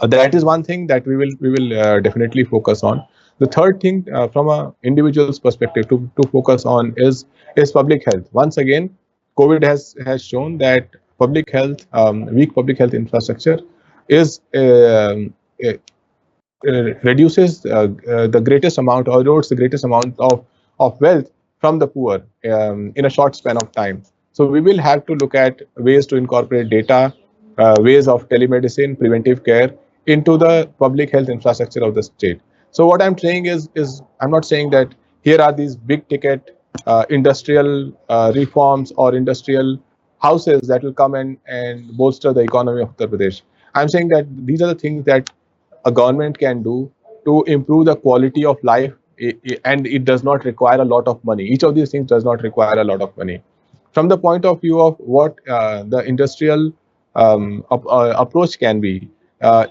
That is one thing that we will definitely focus on. The third thing, from an individual's perspective, to focus on is public health. Once again, COVID has shown that public health, weak public health infrastructure, is reduces the greatest amount, or erodes the greatest amount of wealth from the poor in a short span of time. So we will have to look at ways to incorporate data, ways of telemedicine, preventive care into the public health infrastructure of the state. So what I'm saying is I'm not saying that here are these big ticket industrial reforms or industrial houses that will come and bolster the economy of Uttar Pradesh. I'm saying that these are the things that a government can do to improve the quality of life, and it does not require a lot of money. Each of these things does not require a lot of money. From the point of view of what the industrial approach can be,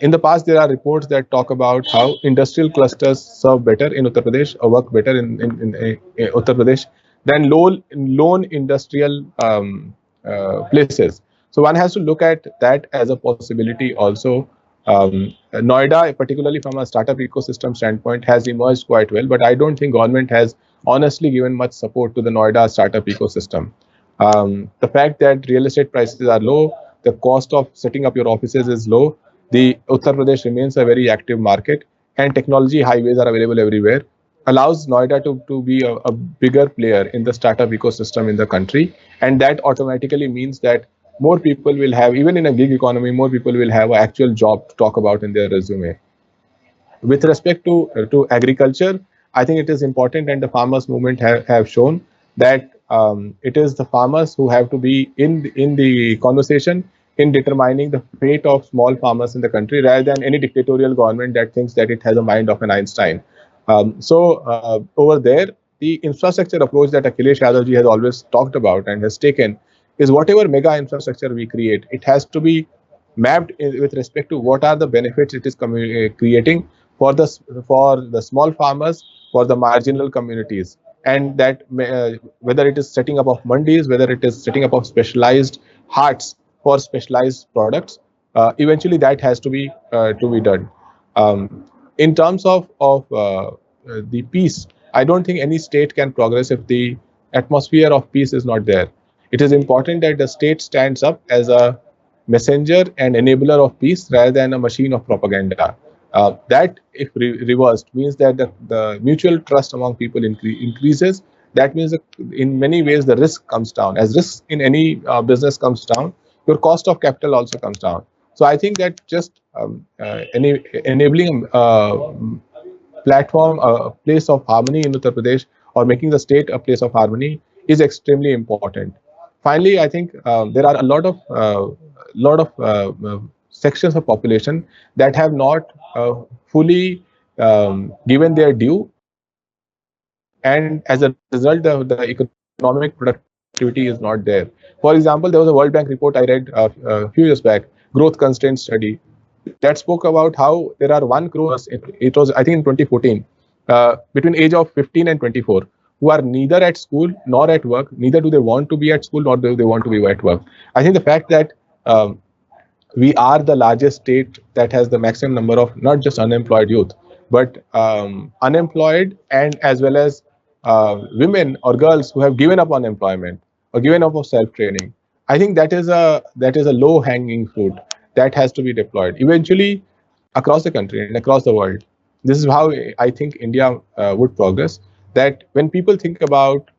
in the past there are reports that talk about how industrial clusters serve better in Uttar Pradesh, or work better in Uttar Pradesh than lone industrial places. So one has to look at that as a possibility also. Noida, particularly from a startup ecosystem standpoint, has emerged quite well, but I don't think government has honestly given much support to the Noida startup ecosystem. The fact that real estate prices are low, the cost of setting up your offices is low, the Uttar Pradesh remains a very active market, and technology highways are available everywhere, allows Noida to be a bigger player in the startup ecosystem in the country, and that automatically means that more people will have, even in a gig economy, more people will have an actual job to talk about in their resume. With respect to agriculture, I think it is important, and the farmers movement have shown that it is the farmers who have to be in the conversation in determining the fate of small farmers in the country, rather than any dictatorial government that thinks that it has a mind of an Einstein. Over there, the infrastructure approach that Akhilesh Yadav ji has always talked about and has taken is whatever mega infrastructure we create, it has to be mapped with respect to what are the benefits it is creating for the small farmers, for the marginal communities, and that whether it is setting up of mandis, whether it is setting up of specialized hats for specialized products, eventually that has to be done. In terms of the peace, I don't think any state can progress if the atmosphere of peace is not there. It is important that the state stands up as a messenger and enabler of peace rather than a machine of propaganda. That, if reversed, means that the mutual trust among people increases. That means that in many ways the risk comes down. As risk in any business comes down, your cost of capital also comes down. So I think that just enabling platform, a place of harmony in Uttar Pradesh, or making the state a place of harmony is extremely important. Finally, I think there are a lot of sections of population that have not fully given their due, and as a result, the economic productivity is not there. For example, there was a World Bank report I read a few years back, growth constraint study, that spoke about how there are 1 crore, it was I think in 2014, between age of 15 and 24, who are neither at school nor at work, neither do they want to be at school nor do they want to be at work. I think the fact that we are the largest state that has the maximum number of not just unemployed youth, but unemployed and as well as women or girls who have given up on employment or given up of self-training. I think that is a low-hanging fruit that has to be deployed eventually across the country and across the world. This is how I think India would progress. That when people think about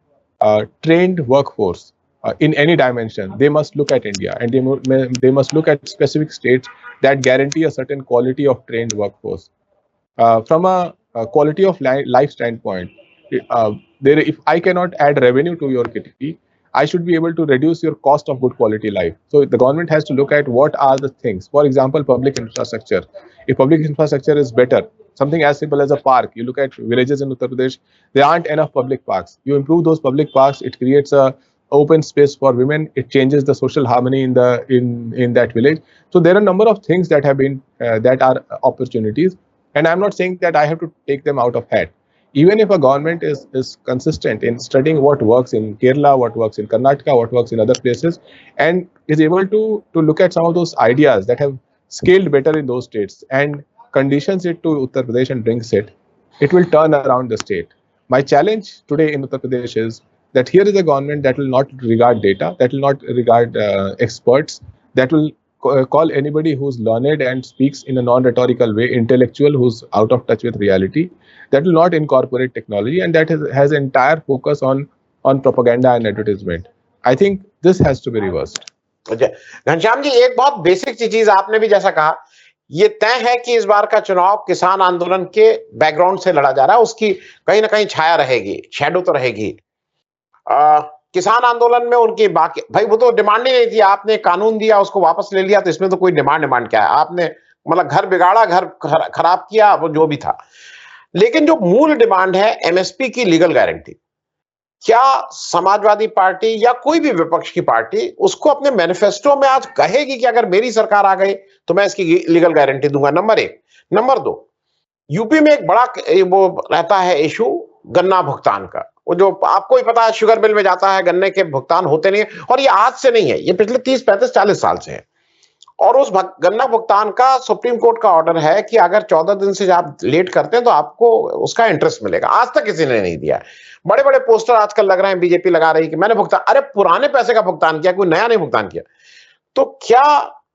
trained workforce in any dimension, they must look at India, and they must look at specific states that guarantee a certain quality of trained workforce. From a quality of life standpoint, if I cannot add revenue to your kitty, I should be able to reduce your cost of good quality life. So the government has to look at what are the things. For example, public infrastructure. If public infrastructure is better, something as simple as a park. You look at villages in Uttar Pradesh, there aren't enough public parks. You improve those public parks, it creates a open space for women. It changes the social harmony in that village. So there are a number of things that have been that are opportunities, and I'm not saying that I have to take them out of hat. Even if a government is consistent in studying what works in Kerala, what works in Karnataka, what works in other places, and is able to look at some of those ideas that have scaled better in those states and conditions it to Uttar Pradesh and brings it, it will turn around the state. My challenge today in Uttar Pradesh is that here is a government that will not regard data, that will not regard experts, that will call anybody who's learned and speaks in a non-rhetorical way, intellectual, who's out of touch with reality, that will not incorporate technology, and that has entire focus on propaganda and advertisement. I think this has to be reversed. Ghanshyam ji, एक बहुत basic चीज आपने भी जैसा कहा, ये तय है कि इस बार का चुनाव किसान आंदोलन के बैकग्राउंड से लड़ा जा रहा है, उसकी कहीं ना कहीं छाया रहेगी, शैडो तो रहेगी। किसान आंदोलन में उनकी बाकी भाई वो तो डिमांड ही नहीं थी, आपने कानून दिया उसको वापस ले लिया, तो इसमें तो कोई डिमांड क्या है? आपने मतलब घर बिगाड़ा, घर खराब किया, वो जो भी था। लेकिन जो मूल डिमांड है एमएसपी की लीगल गारंटी, क्या समाजवादी पार्टी या कोई भी विपक्ष की पार्टी उसको अपने मैनिफेस्टो में आज कहेगी कि अगर मेरी सरकार आ गई तो मैं इसकी लीगल गारंटी दूंगा? नंबर 1। नंबर 2, यूपी में एक बड़ा वो रहता है इशू गन्ना भुगतान का। वो जो आपको भी पता है, शुगर मिल में जाता है, गन्ने के भुगतान होते नहीं है, और ये आज से नहीं है, ये पिछले 30, 35, 40 साल से है। और उस गन्ना भुगतान का सुप्रीम कोर्ट का ऑर्डर है कि अगर 14 दिन से आप लेट करते हैं तो आपको उसका इंटरेस्ट मिलेगा। आज तक किसी ने नहीं दिया। बड़े बड़े पोस्टर आजकल लग रहे हैं, बीजेपी लगा रही है कि मैंने भुगतान, अरे पुराने पैसे का भुगतान किया, कोई नया नहीं भुगतान किया। तो क्या,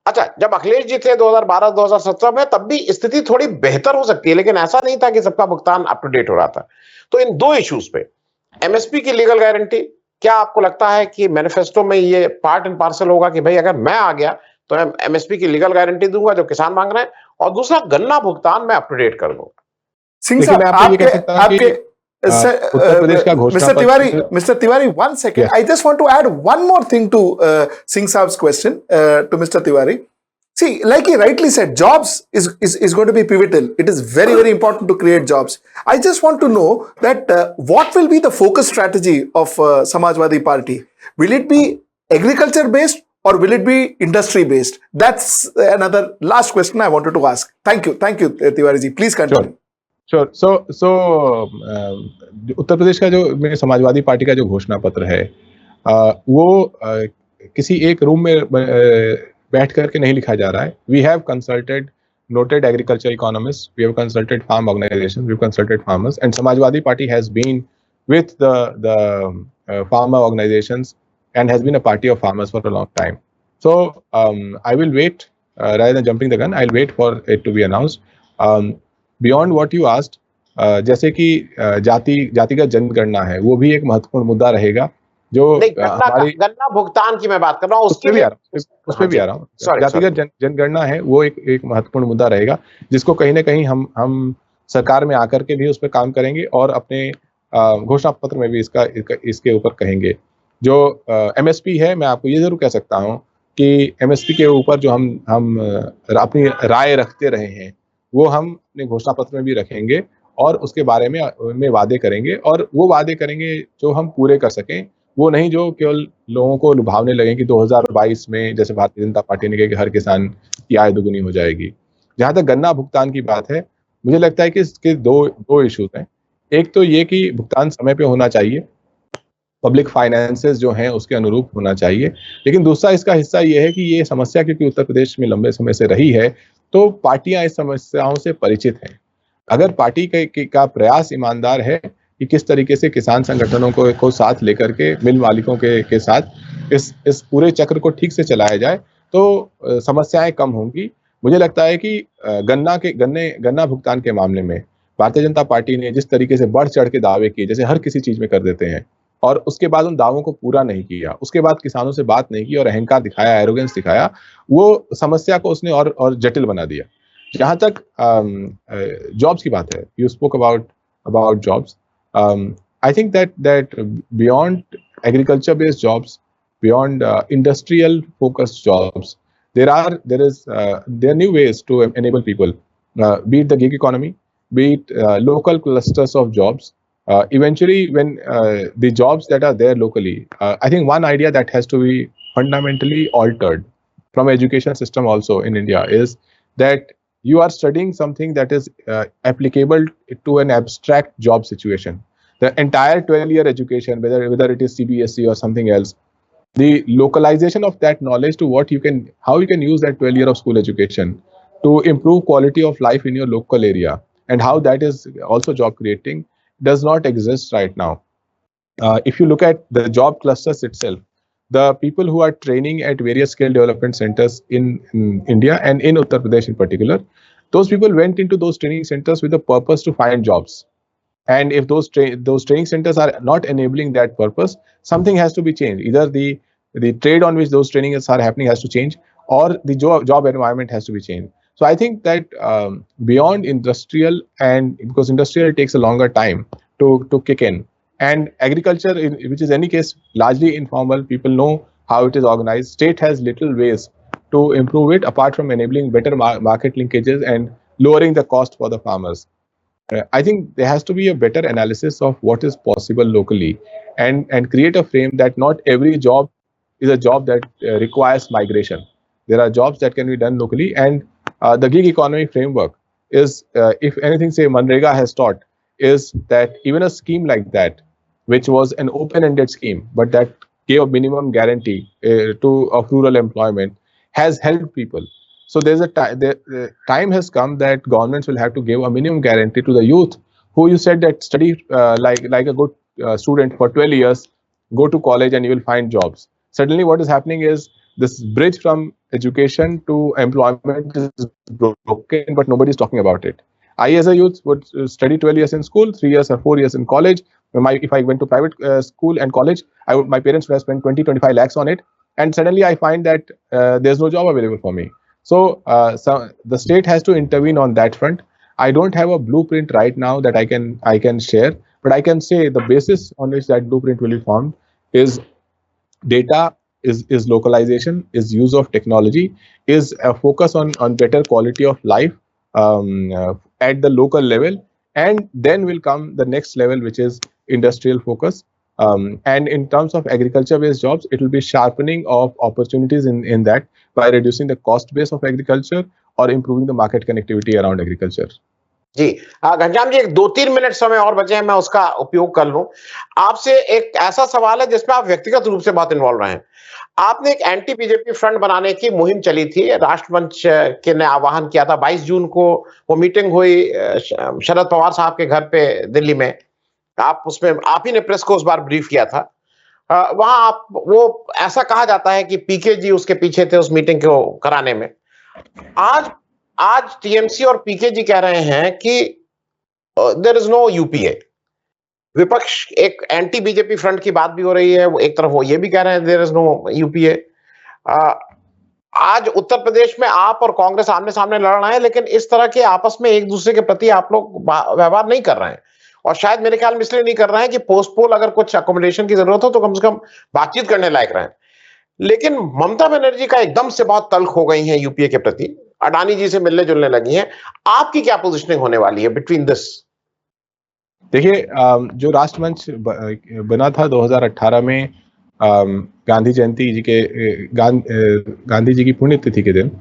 अच्छा, जब अखिलेश जी थे 2012-2017 में, तब भी स्थिति थोड़ी बेहतर हो सकती है, लेकिन ऐसा नहीं था कि सबका भुगतान अप टू डेट हो रहा था। तो इन दो इश्यूज पे, एमएसपी की लीगल गारंटी, क्या आपको लगता है कि मैनिफेस्टो में ये पार्ट एंड पार्सल होगा कि भाई अगर मैं आ गया तो मैं एमएसपी की लीगल गारंटी दूंगा जो किसान मांग रहे हैं, और दूसरा गन्ना भुगतान मैं अप टू डेट कर दूंगा? सिंह साहब, आपके Mr. Tiwari, 1 second. Yes. I just want to add one more thing to Singh Saab's question to Mr. Tiwari. See, like he rightly said, jobs is going to be pivotal. It is very, very important to create jobs. I just want to know that what will be the focus strategy of Samajwadi Party? Will it be agriculture based, or will it be industry based? That's another last question I wanted to ask. Thank you Tiwari ji, please continue. Sure. So Uttar Pradesh का जो में Samajwadi party का जो घोषणा पत्र है वो किसी एक रूम में बैठ करके नहीं लिखा जा रहा है. We have consulted noted agriculture economists, we have consulted farm organizations, we have consulted farmers, and Samajwadi Party has been with the farmer organizations and has been a party of farmers for a long time. So I will wait, rather than jumping the gun, I'll wait for it to be announced. Beyond what you asked, जैसे कि जातिगत जनगणना है, वो भी एक महत्वपूर्ण मुद्दा रहेगा. जो गन्ना भुगतान की मैं बात कर रहा हूँ, उसके भी आ रहा हूँ. जातिगत जनगणना है, वो एक महत्वपूर्ण मुद्दा रहेगा, जिसको कहीं ना कहीं हम सरकार में आकर के भी उस पर काम करेंगे और अपने घोषणा पत्र में भी इसके ऊपर कहेंगे. जो एमएसपी है, मैं आपको ये जरूर कह सकता हूँ कि एमएसपी के ऊपर जो हम अपनी राय रखते रहे हैं, वो हम अपने घोषणा पत्र में भी रखेंगे और उसके बारे में वादे करेंगे, और वो वादे करेंगे जो हम पूरे कर सकें, वो नहीं जो केवल लोगों को लुभावने लगे कि 2022 में जैसे भारतीय जनता पार्टी ने कहा कि हर किसान की आय दुगुनी हो जाएगी. जहां तक गन्ना भुगतान की बात है, मुझे लगता है कि इसके दो इश्यूज हैं. एक तो ये कि भुगतान समय पे होना चाहिए, पब्लिक फाइनेंसेस जो हैं उसके अनुरूप होना चाहिए. लेकिन दूसरा इसका हिस्सा ये है कि ये समस्या क्योंकि उत्तर प्रदेश में लंबे समय से रही है, तो पार्टियां इस समस्याओं से परिचित हैं. अगर पार्टी का प्रयास ईमानदार है कि किस तरीके से किसान संगठनों को साथ लेकर के मिल मालिकों के साथ इस पूरे चक्र को ठीक से चलाया जाए, तो समस्याएं कम होंगी. मुझे लगता है कि गन्ना भुगतान के मामले में भारतीय जनता पार्टी ने जिस तरीके से बढ़ चढ़ के दावे किए, जैसे हर किसी चीज में कर देते हैं, और उसके बाद उन दावों को पूरा नहीं किया, उसके बाद किसानों से बात नहीं की और अहंकार दिखाया, एरोगेंस दिखाया, वो समस्या को उसने और जटिल बना दिया. जहां तक जॉब्स की बात है, you spoke about jobs. I think that beyond agriculture-based jobs, beyond industrial-focused jobs, there are new ways to enable people, be it the gig economy, be it local clusters of jobs. Eventually, when the jobs that are there locally, I think one idea that has to be fundamentally altered from education system also in India is that you are studying something that is applicable to an abstract job situation. The entire 12-year education, whether it is CBSE or something else, the localization of that knowledge to how you can use that 12 year of school education to improve quality of life in your local area, and how that is also job creating, does not exist right now. If you look at the job clusters itself, the people who are training at various skill development centers in India and in Uttar Pradesh in particular, those people went into those training centers with the purpose to find jobs. And if those training centers are not enabling that purpose, something has to be changed. Either the trade on which those trainings are happening has to change, or the job environment has to be changed. So I think that beyond industrial, and because industrial takes a longer time to kick in, and agriculture, which is in any case largely informal, people know how it is organized. State has little ways to improve it apart from enabling better market linkages and lowering the cost for the farmers. I think there has to be a better analysis of what is possible locally, and create a frame that not every job is a job that requires migration. There are jobs that can be done locally, and the gig economy framework is, if anything, say Manrega has taught, is that even a scheme like that, which was an open-ended scheme, but that gave a minimum guarantee of rural employment, has helped people. So the time has come that governments will have to give a minimum guarantee to the youth who you said that study like a good student for 12 years, go to college and you will find jobs. Suddenly what is happening is this bridge from education to employment is broken, but nobody is talking about it. I as a youth would study 12 years in school, 3 years or 4 years in college. If I went to private school and college, my parents would have spent 20-25 lakhs on it. And suddenly I find that there's no job available for me. So the state has to intervene on that front. I don't have a blueprint right now that I can share, but I can say the basis on which that blueprint will be formed is data, is localization, is use of technology, is a focus on better quality of life at the local level, and then will come the next level, which is industrial focus. And in terms of agriculture-based jobs, it will be sharpening of opportunities in that by reducing the cost base of agriculture or improving the market connectivity around agriculture. जी घनश्याम जी, एक 2-3 minute समय और बचे हैं, मैं उसका उपयोग कर लूं। आपसे एक ऐसा सवाल है जिसमें आप व्यक्तिगत रूप से बहुत इन्वॉल्व रहे हैं। आपने एक एंटी बीजेपी फ्रंट बनाने की मुहिम चली थी, राष्ट्रमंच के ने आह्वान किया था। 22 जून को वो मीटिंग हुई शरद पवार साहब के घर पे दिल्ली में। उसमें आप ही ने प्रेस को उस बार ब्रीफ किया था। वहां आप वो ऐसा कहा जाता है कि पीके जी उसके पीछे थे उस मीटिंग को कराने में। आज टीएमसी और पीके जी कह रहे हैं कि देयर इज नो यूपीए। विपक्ष एक एंटी बीजेपी फ्रंट की बात भी हो रही है, एक तरफ वो ये भी कह रहे हैं देयर इज नो यूपीए। आज उत्तर प्रदेश में आप और कांग्रेस आमने सामने लड़ रहे हैं, लेकिन इस तरह के आपस में एक दूसरे के प्रति आप लोग व्यवहार नहीं कर रहे हैं, और शायद मेरे ख्याल में इसलिए नहीं कर रहे हैं कि पोस्ट पोल अगर कुछ अकोमोडेशन की जरूरत हो तो कम से कम बातचीत करने लायक रहे। लेकिन ममता बनर्जी का एकदम से बहुत तल्ख हो गई है यूपीए के प्रति, अडानी जी से मिलने जुलने लगी हैं। आपकी क्या पोजीशनिंग होने वाली है बिटवीन दिस? देखिए, जो राष्ट्रमंच बना था 2018 में गांधी जयंती जी के गांधी जी की पुण्यतिथि के दिन,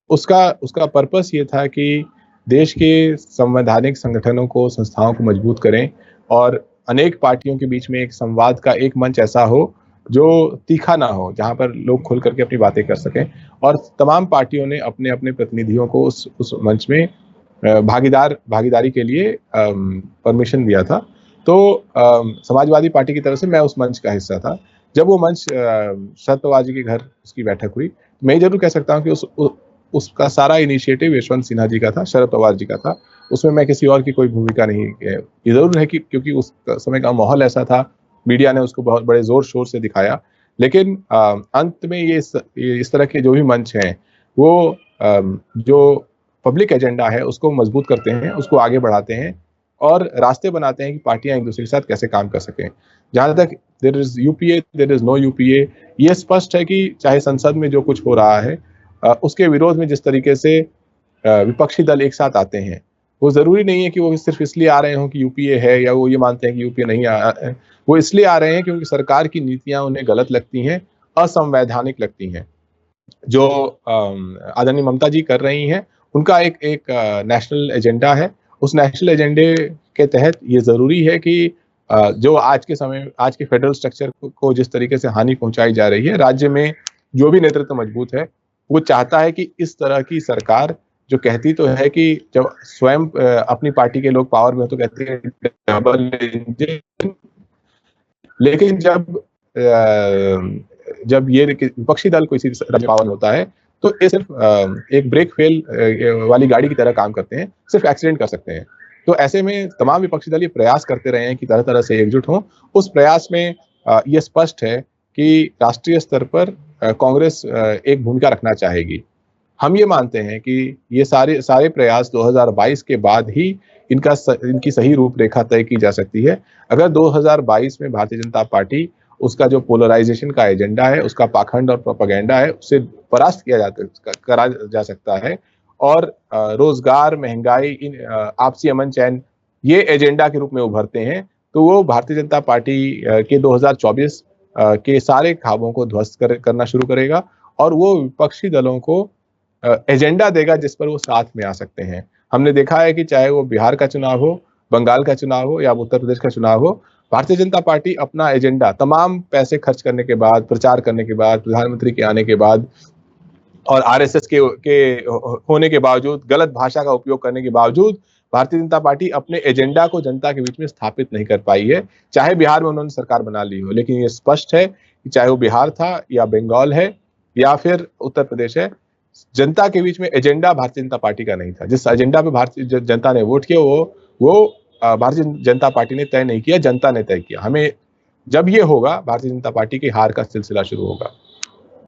उसका पर्पस ये था कि देश के संवैधानिक संगठनों को, संस्थाओं को मजबूत करें और अनेक पार्टियों के बीच में एक संवाद का एक मंच ऐसा हो जो तीखा ना हो, जहां पर लोग खुल करके अपनी बातें कर सकें। और तमाम पार्टियों ने अपने अपने प्रतिनिधियों को उस मंच में भागीदारी के लिए परमिशन दिया था। तो समाजवादी पार्टी की तरफ से मैं उस मंच का हिस्सा था। जब वो मंच शरद पवार जी के घर उसकी बैठक हुई, मैं जरूर कह सकता हूँ कि उसका सारा इनिशिएटिव यशवंत सिन्हा जी का था, शरद पवार जी का था। उसमें मैं किसी और की कोई भूमिका नहीं है। ये जरूर है कि क्योंकि उस समय का माहौल ऐसा था, मीडिया ने उसको बहुत बड़े जोर शोर से दिखाया, लेकिन अंत में ये इस तरह के जो भी मंच हैं वो जो पब्लिक एजेंडा है उसको मजबूत करते हैं, उसको आगे बढ़ाते हैं और रास्ते बनाते हैं कि पार्टियां एक दूसरे के साथ कैसे काम कर सकें। जहां तक there is UPA, there is no UPA, ये स्पष्ट है कि चाहे संसद में जो कुछ हो रहा है उसके विरोध में जिस तरीके से विपक्षी दल एक साथ आते हैं, वो जरूरी नहीं है कि वो सिर्फ इसलिए आ रहे हों कि यूपीए है या वो ये मानते हैं कि यूपीए नहीं है। वो इसलिए आ रहे हैं क्योंकि सरकार की नीतियां उन्हें गलत लगती हैं, असंवैधानिक लगती हैं। जो आदरणीय ममता जी कर रही हैं, उनका एक नेशनल एजेंडा है। उस नेशनल एजेंडे के तहत ये जरूरी है कि जो आज के फेडरल स्ट्रक्चर को जिस तरीके से हानि पहुंचाई जा रही है, राज्य में जो भी नेतृत्व मजबूत है वो चाहता है कि इस तरह की सरकार जो कहती तो है कि जब स्वयं अपनी पार्टी के लोग पावर में हो तो कहती है डबल इंजन, लेकिन जब ये विपक्षी दल कोई पावर में होता है तो ये सिर्फ एक ब्रेक फेल वाली गाड़ी की तरह काम करते हैं, सिर्फ एक्सीडेंट कर सकते हैं। तो ऐसे में तमाम विपक्षी दल ये प्रयास करते रहे हैं कि तरह तरह से एकजुट हों। उस प्रयास में ये स्पष्ट है कि राष्ट्रीय स्तर पर कांग्रेस एक भूमिका रखना चाहेगी। हम ये मानते हैं कि ये सारे प्रयास 2022 के बाद ही इनकी सही रूपरेखा तय की जा सकती है। अगर 2022 में भारतीय जनता पार्टी उसका जो पोलराइजेशन का एजेंडा है, उसका पाखंड और प्रोपेगेंडा है, उसे परास्त करा जा सकता है और रोजगार, महंगाई, आपसी अमन चैन ये एजेंडा के रूप में उभरते हैं, तो वो भारतीय जनता पार्टी के 2024 के सारे ख्वाबों को ध्वस्त करना शुरू करेगा और वो विपक्षी दलों को एजेंडा देगा जिस पर वो साथ में आ सकते हैं। हमने देखा है कि चाहे वो बिहार का चुनाव हो, बंगाल का चुनाव हो या उत्तर प्रदेश का चुनाव हो, भारतीय जनता पार्टी अपना एजेंडा तमाम पैसे खर्च करने के बाद, प्रचार करने के बाद, प्रधानमंत्री के आने के बाद और आरएसएस के होने के बावजूद, गलत भाषा का उपयोग करने के बावजूद भारतीय जनता पार्टी अपने एजेंडा को जनता के बीच में स्थापित नहीं कर पाई है। चाहे बिहार में उन्होंने सरकार बना ली हो, लेकिन ये स्पष्ट है कि चाहे वो बिहार था या बंगाल है या फिर उत्तर प्रदेश है, जनता के बीच में एजेंडा भारतीय जनता पार्टी का नहीं था। जिस एजेंडा पे भारतीय जनता ने वोट किया वो भारतीय जनता पार्टी ने तय नहीं किया, जनता ने तय किया। हमें जब ये होगा, भारतीय जनता पार्टी की हार का सिलसिला शुरू होगा।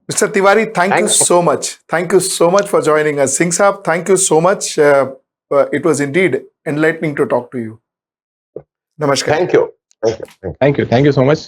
Mr. Tiwari, thank you so much. Thank you so much for joining us. Singh Saab, thank you so much. It was indeed enlightening to talk to you. Namaskar. Thank you. Thank you so much.